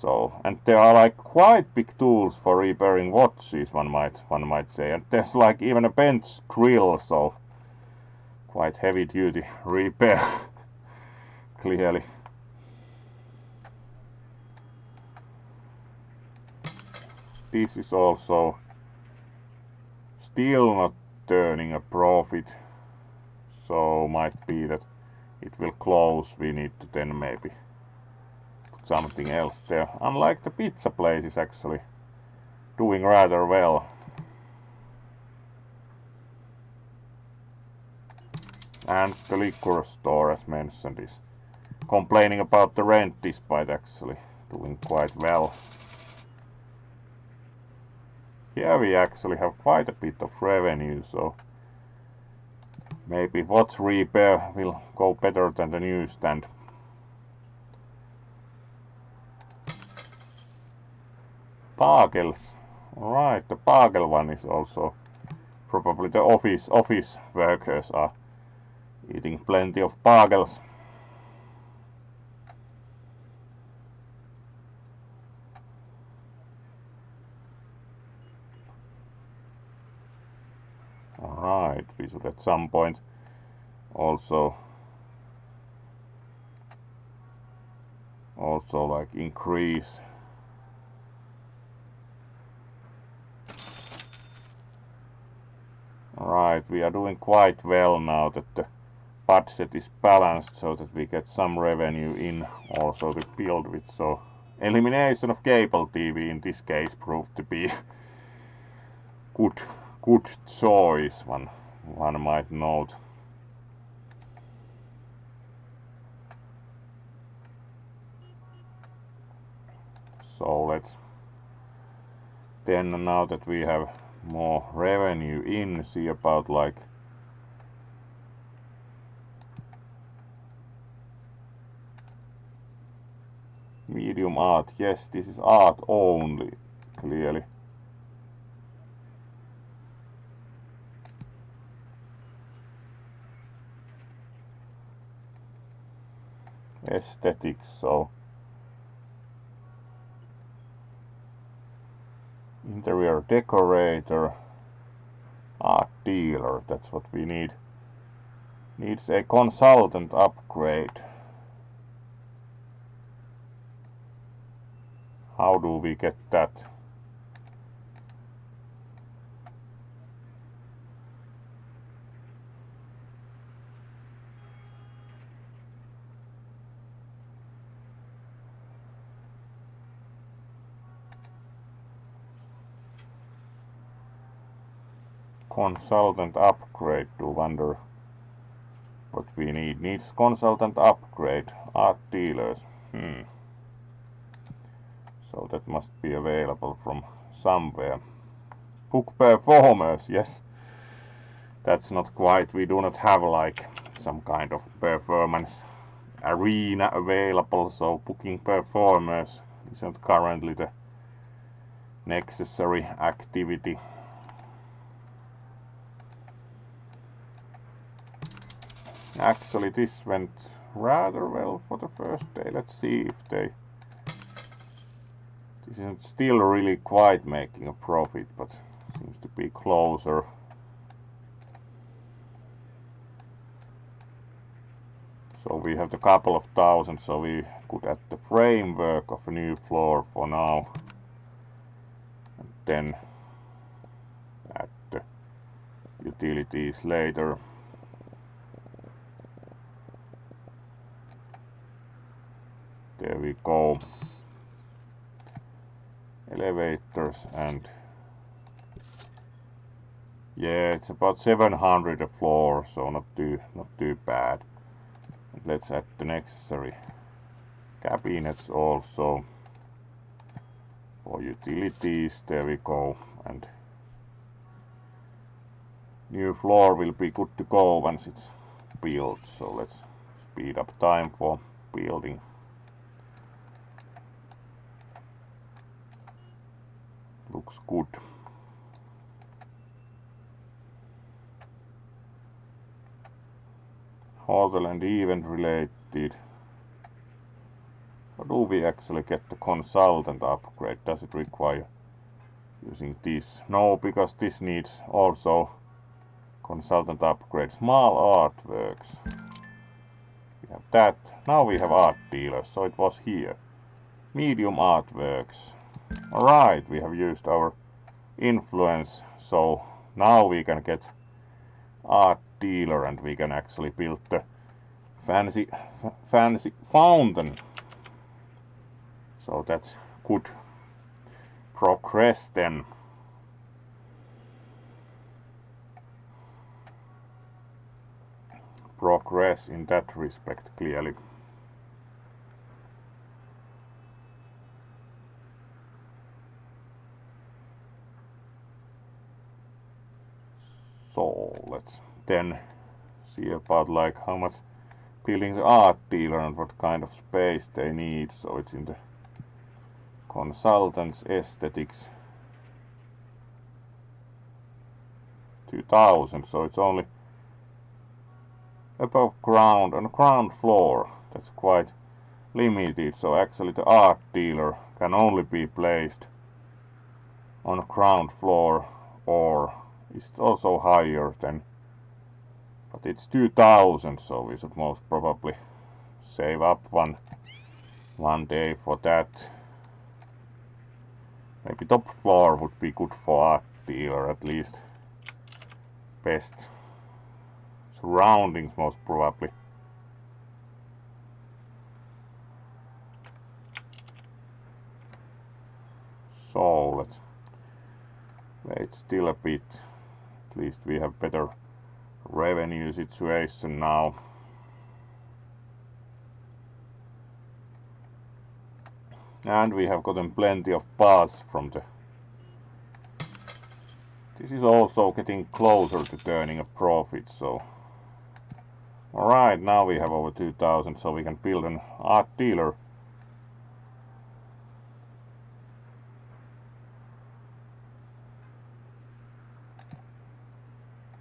So, and there are like quite big tools for repairing watches, one might say, and there's like even a bench drill, so quite heavy duty repair clearly. This is also still not turning a profit, so might be that it will close. We need to then maybe put something else there. Unlike the pizza place is actually doing rather well. And the liquor store, as mentioned, is complaining about the rent despite actually doing quite well. Here we actually have quite a bit of revenue, so maybe watch repair will go better than the newsstand. Bagels. Alright, the bagel one is also probably the office workers are eating plenty of bagels. Alright, we should at some point also like increase Alright, we are doing quite well now that the budget is balanced so that we get some revenue in also to build with, so elimination of cable TV in this case proved to be good choice, one might note. So let's then, now that we have more revenue in, see about like medium art. Yes, this is art only, clearly. Aesthetics, so interior decorator, art dealer, that's what we need. Needs a consultant upgrade. How do we get that? Consultant upgrade, to wonder what we need. Needs consultant upgrade, art dealers. So that must be available from somewhere. Book performers, yes. That's not quite, we do not have like some kind of performance arena available, so booking performers isn't currently the necessary activity. Actually, this went rather well for the first day. Let's see if they... This isn't still really quite making a profit, but seems to be closer. So we have a couple of thousand, so we could add the framework of a new floor for now. And then add the utilities later. There we go. Elevators, and yeah, it's about 700 a floor, so not too bad. And let's add the necessary cabinets also for utilities. There we go, and new floor will be good to go once it's built. So let's speed up time for building. Looks good. Hotel and event related. How do we actually get the consultant upgrade? Does it require using this? No, because this needs also Consultant upgrade small artworks. We have that. Now we have art dealers, so it was here. Medium artworks. Alright, we have used our influence, so now we can get art dealer and we can actually build the fancy fountain. So that's good progress then. Progress in that respect, clearly. So let's then see about like how much building the art dealer and what kind of space they need. So it's in the consultants aesthetics 2000, so it's only above ground on the ground floor. That's quite limited, so actually the art dealer can only be placed on the ground floor, or is also higher than, but it's 2000, so we should most probably save up one day for that. Maybe top floor would be good for art dealer, at least best surroundings most probably. So let's wait still a bit. At least we have better revenue situation now. And we have gotten plenty of buzz from the... This is also getting closer to turning a profit, so... Alright, now we have over 2000, so we can build an art dealer.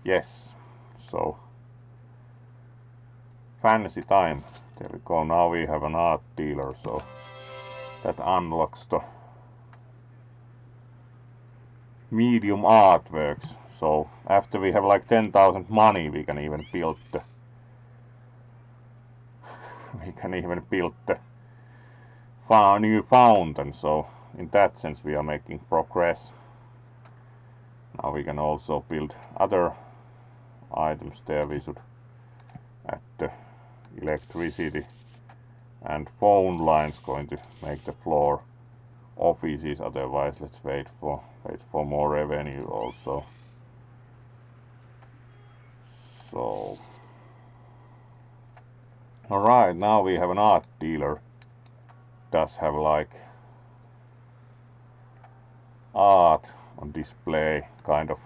Yes, so... Fantasy time. There we go, now we have an art dealer, so... That unlocks the medium artworks. So after we have like 10,000 money, we can even build the new fountain. So in that sense we are making progress. Now we can also build other items there. We should add the electricity and phone lines going to make the floor offices, otherwise let's wait for more revenue also. So alright, now we have an art dealer. Does have like art on display, kind of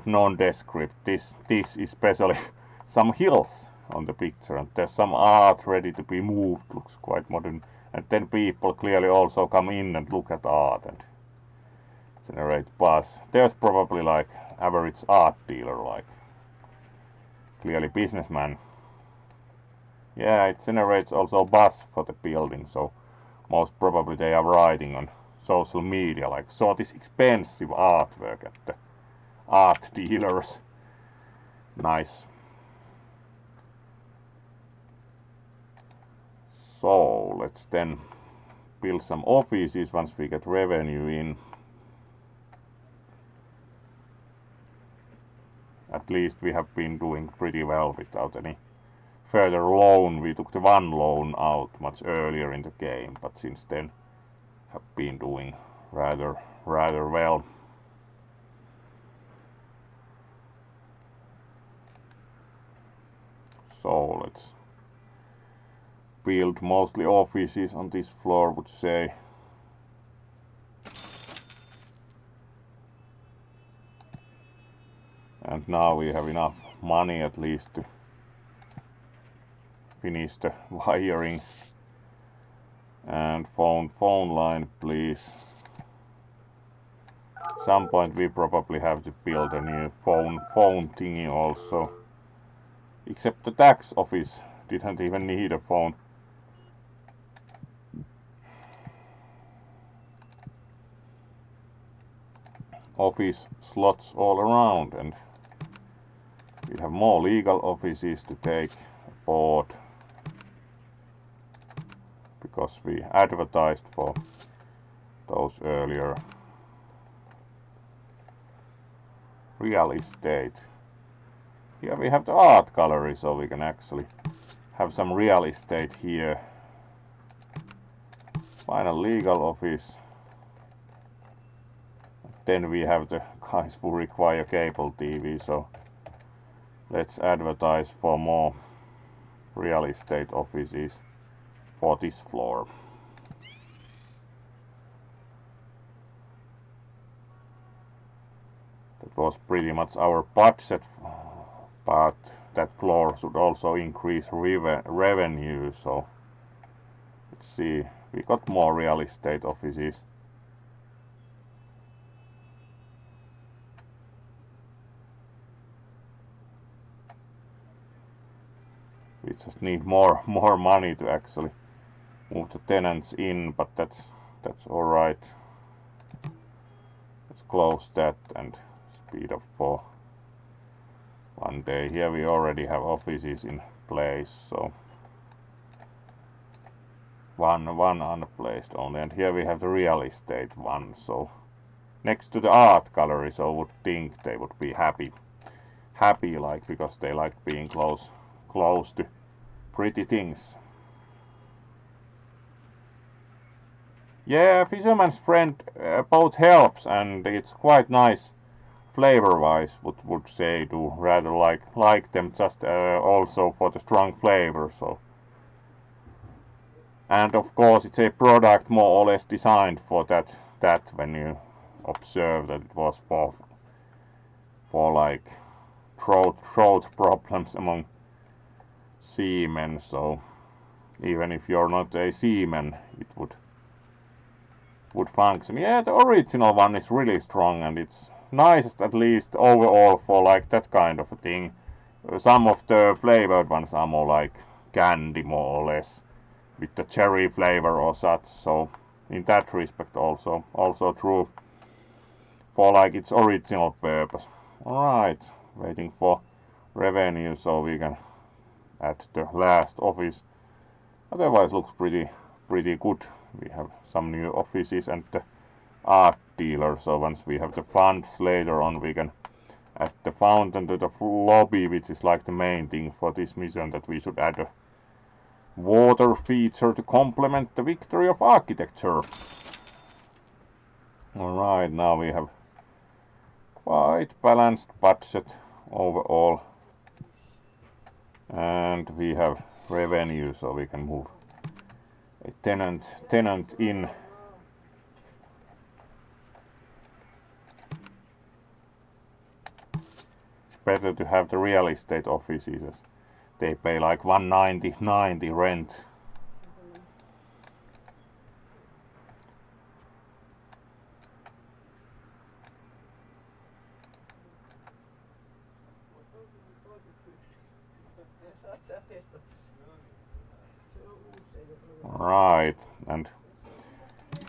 nondescript. This especially some hills on the picture, and there's some art ready to be moved, looks quite modern, and then people clearly also come in and look at art and generate buzz. There's probably like average art dealer, like clearly businessman. Yeah, it generates also buzz for the building, so most probably they are writing on social media like, saw this expensive artwork at the art dealers. Nice. So let's then build some offices once we get revenue in. At least we have been doing pretty well without any further loan. We took the one loan out much earlier in the game, but since then have been doing rather well. So let's build mostly offices on this floor, would say. And now we have enough money at least to finish the wiring. And phone line, please. At some point we probably have to build a new phone thingy also. Except the tax office didn't even need a phone. office slots all around, and we have more legal offices to take aboard because we advertised for those earlier. Real estate. Here we have the art gallery, so we can actually have some real estate here. Final legal office. Then we have the guys who require cable TV, so let's advertise for more real estate offices for this floor. That was pretty much our budget, but that floor should also increase revenue, so let's see, we got more real estate offices. We just need more money to actually move the tenants in, but that's alright. Let's close that and speed up for one day. Here we already have offices in place, so one unplaced only, and here we have the real estate one, so next to the art gallery, so I would think they would be happy like, because they like being close to pretty things. Yeah, Fisherman's Friend both helps, and it's quite nice flavor-wise, would say, to rather like them just also for the strong flavor. So, and of course it's a product more or less designed for that when you observe that it was for like throat problems among seamen. So even if you're not a seaman, it would function. Yeah, the original one is really strong, and it's nicest at least overall for like that kind of a thing. Some of the flavored ones are more like candy, more or less, with the cherry flavor or such. So in that respect also true for like its original purpose. Alright, waiting for revenue so we can add the last office. Otherwise looks pretty good. We have some new offices and the art dealer, so once we have the funds later on, we can add the fountain to the lobby, which is like the main thing for this mission, that we should add a water feature to complement the victory of architecture. Alright, now we have quite balanced budget overall, and we have revenue, so we can move a tenant in. It's better to have the real estate offices, as they pay like 190 rent. Right, and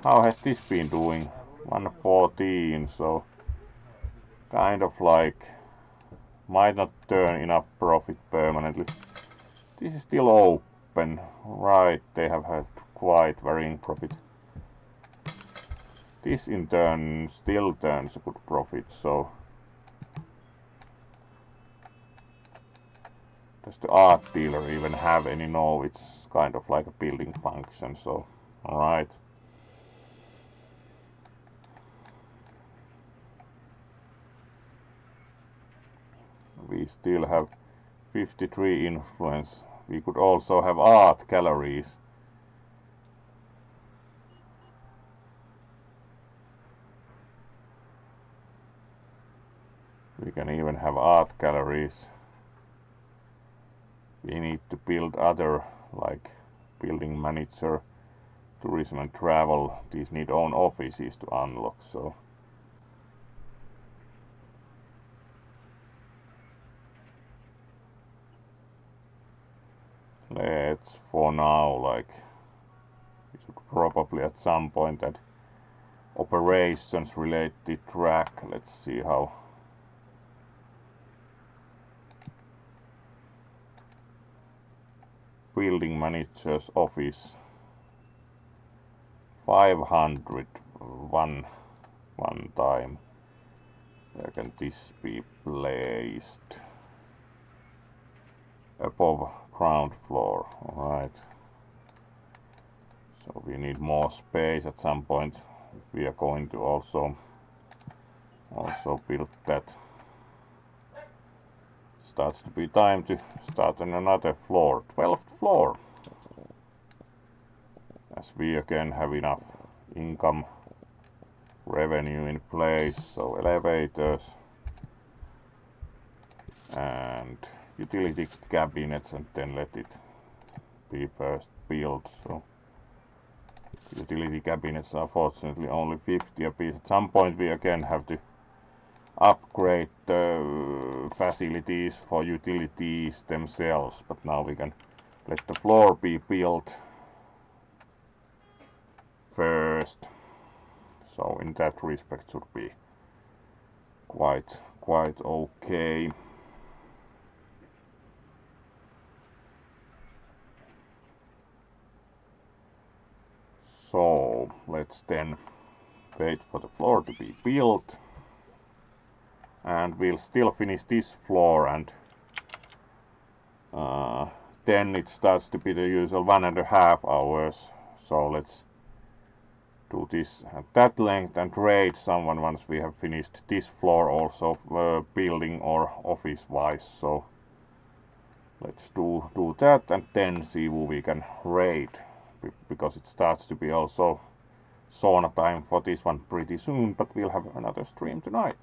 how has this been doing? 114, so kind of like might not turn enough profit permanently. This is still open. Right, they have had quite varying profit. This in turn still turns a good profit, so does the art dealer even have any? No, it's kind of like a building function, so alright. We still have 53 influence. We could also have art galleries. We can even have art galleries. We need to build other, like building manager, tourism and travel. These need own offices to unlock, so let's for now, like, we should probably at some point add operations related track. Let's see how. Building manager's office 500 one time. Where can this be placed? Above ground floor. Alright. So we need more space at some point. We are going to also build that. Starts to be time to start on another floor. 12th floor. As we again have enough income revenue in place. So elevators and utility cabinets, and then let it be first built. So utility cabinets are fortunately only 50 a piece. At some point we again have to upgrade the facilities for utilities themselves, but now we can let the floor be built first. So in that respect should be quite okay. So let's then wait for the floor to be built, and we'll still finish this floor, and then it starts to be the usual 1.5 hours. So let's do this at that length and raid someone once we have finished this floor also, building or office wise. So let's do that and then see who we can raid, because it starts to be also sauna time for this one pretty soon, but we'll have another stream tonight.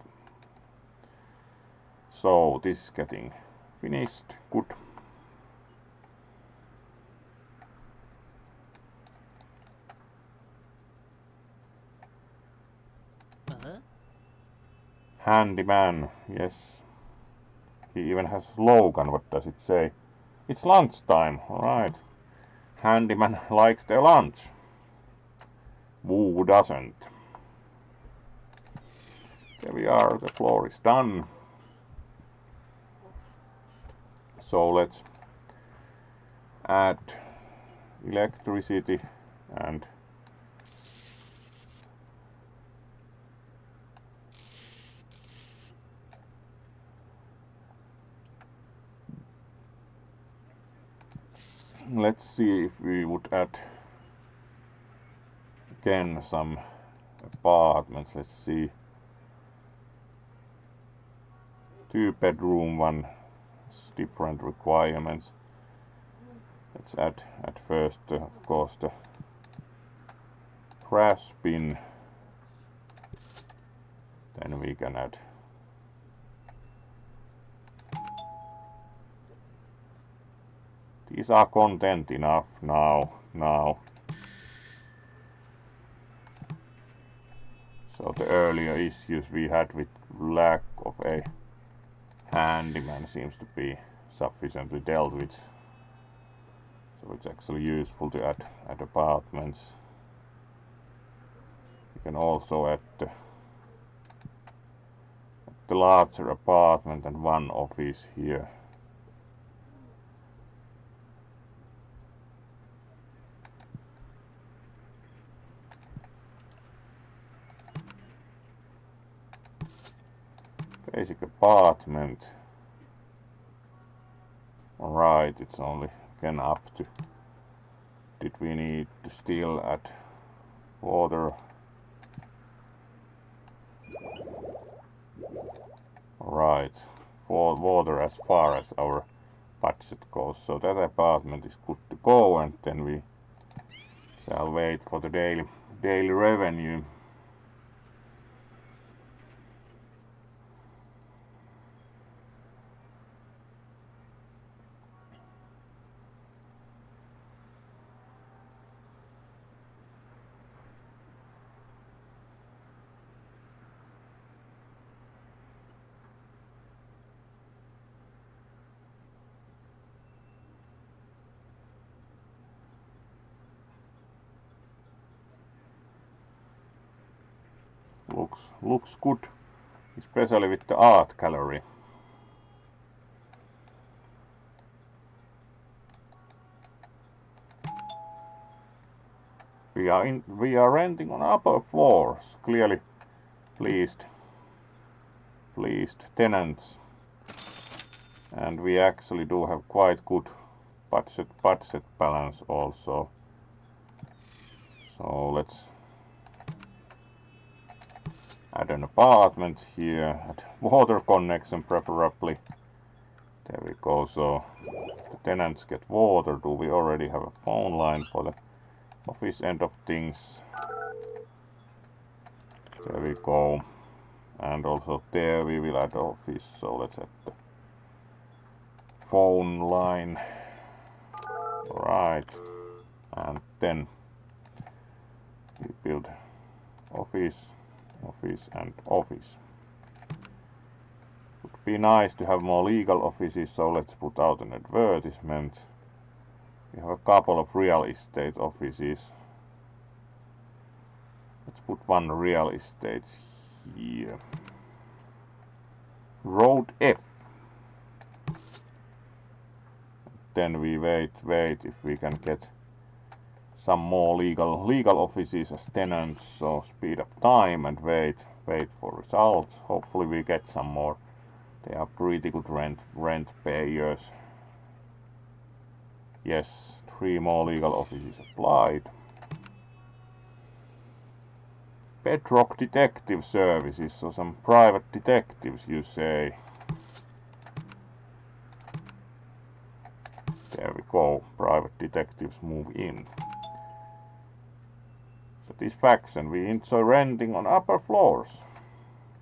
So this is getting finished. Good. Handyman, yes. He even has a slogan. What does it say? It's lunchtime, alright. Handyman likes their lunch. Who doesn't? There we are, the floor is done. So let's add electricity and let's see if we would add again some apartments. Let's see. 2-bedroom one, different requirements. Let's add at first of course the trash bin. Then we can add these are content enough now. So the earlier issues we had with lack of a handyman seems to be sufficiently dealt with. So it's actually useful to add apartments. You can also add the larger apartment and one office here. Basic apartment. Alright, it's only again up to. Did we need to still add water? Alright, for water as far as our budget goes. So that apartment is good to go, and then we shall wait for the daily revenue. looks good, especially with the art gallery. We are renting on upper floors. Clearly pleased tenants, and we actually do have quite good budget balance also. So let's add an apartment here, add water connection preferably. There we go, so the tenants get water. Do we already have a phone line for the office end of things? There we go. And also there we will add office, so let's add the phone line. Right, and then we build office, and office. Would be nice to have more legal offices, so let's put out an advertisement. We have a couple of real estate offices. Let's put one real estate here. Road F. Then we wait if we can get some more legal offices as tenants, so speed up time and wait for results. Hopefully we get some more. They are pretty good rent payers. Yes, 3 more legal offices applied. Bedrock detective services, so some private detectives, you say. There we go, private detectives move in. Satisfaction, we enjoy renting on upper floors.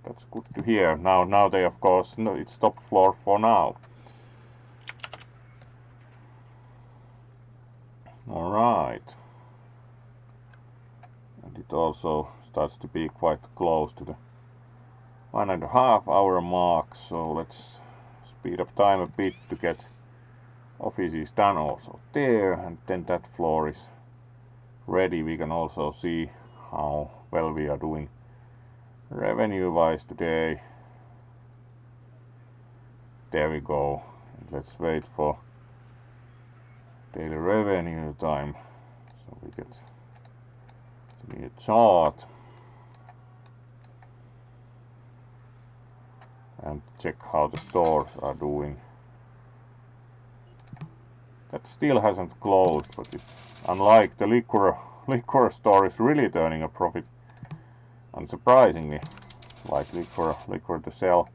That's good to hear. Now they, of course, no, it's top floor for now. Alright. And it also starts to be quite close to the 1.5 hour mark, so let's speed up time a bit to get offices done also there, and then that floor is ready. We can also see how well we are doing revenue wise today. There we go. And let's wait for daily revenue time, so we get a chart and check how the stores are doing. That still hasn't closed, but it's unlike the liquor store is really turning a profit. Unsurprisingly, like liquor to sell,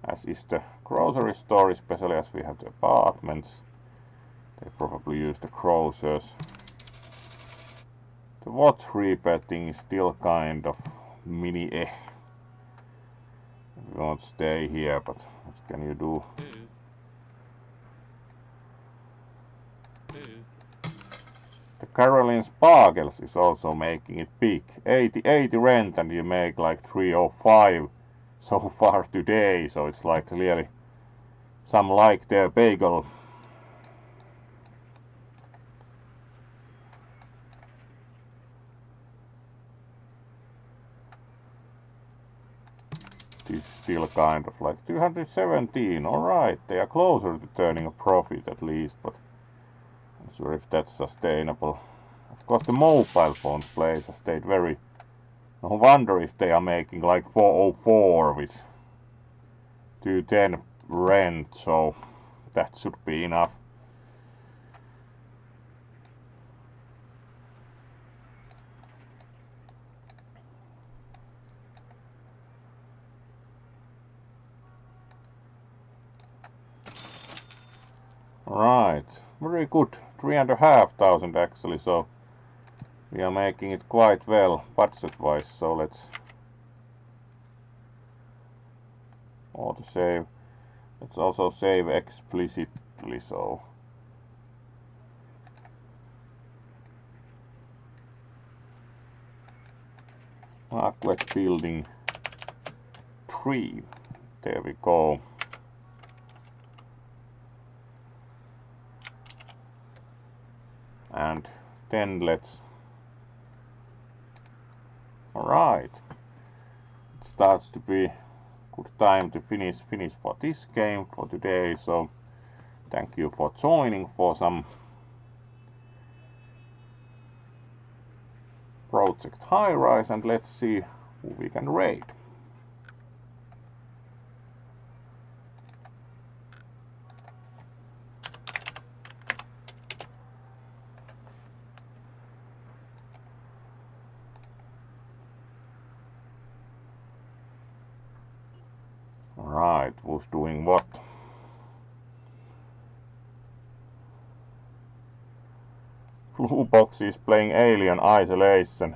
as is the grocery store, especially as we have the apartments. They probably use the grocers. The watch repair thing is still kind of mini-eh. We won't stay here, but what can you do? The Caroline Sparkles is also making it big. 80 rent, and you make like 305 so far today, so it's like clearly some like their bagel. This is still kind of like 217, alright, they are closer to turning a profit at least, but I'm not sure if that's sustainable. Of course the mobile phone place has stayed very... No wonder if they are making like 404 with 210 rent, so that should be enough. Right, very good. 3,500 actually, so we are making it quite well budget-wise. So let's auto-save. Let's also save explicitly, so Aquet building 3. There we go. And then let's... Alright. starts to be good time to finish for this game for today. So thank you for joining for some Project Highrise, and let's see who we can raid. Alright, who's doing what? Blue Box is playing Alien Isolation.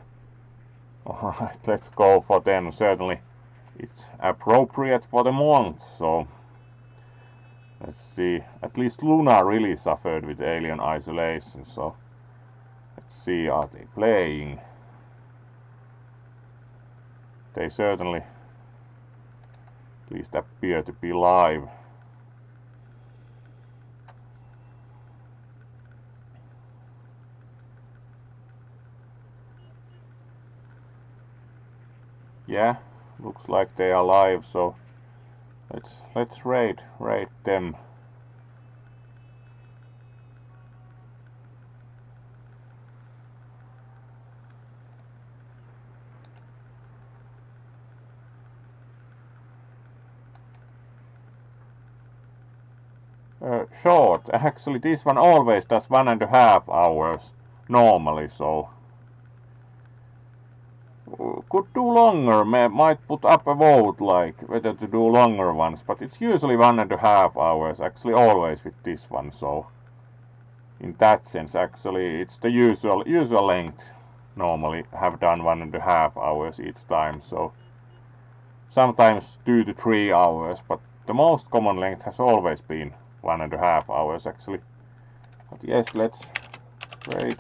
Alright, let's go for them. Certainly it's appropriate for the month, so let's see. At least Luna really suffered with Alien Isolation, so let's see, are they playing? They certainly at least appear to be live. Yeah, looks like they are live, so let's raid them. Short. Actually, this one always does 1.5 hours normally, so could do longer. Might put up a vote like whether to do longer ones, but it's usually 1.5 hours. Actually, always with this one. So in that sense, actually, it's the usual length. Normally have done 1.5 hours each time. So sometimes 2 to 3 hours, but the most common length has always been 1.5 hours actually. But yes, let's raid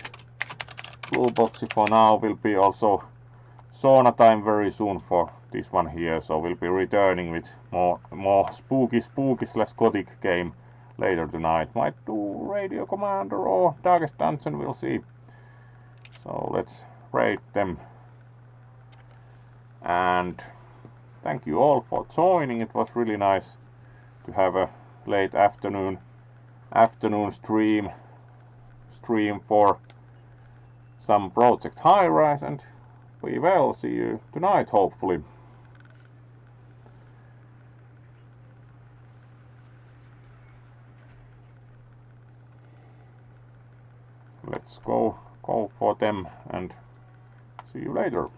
Blue Boxy for now. Will be also sauna time very soon for this one here, so we'll be returning with more spooky / Gothic game later tonight. Might do Radio Commander or Darkest Dungeon, we'll see. So let's raid them. And thank you all for joining. It was really nice to have a late afternoon stream for some Project Highrise, and we will see you tonight hopefully. Let's go for them and see you later.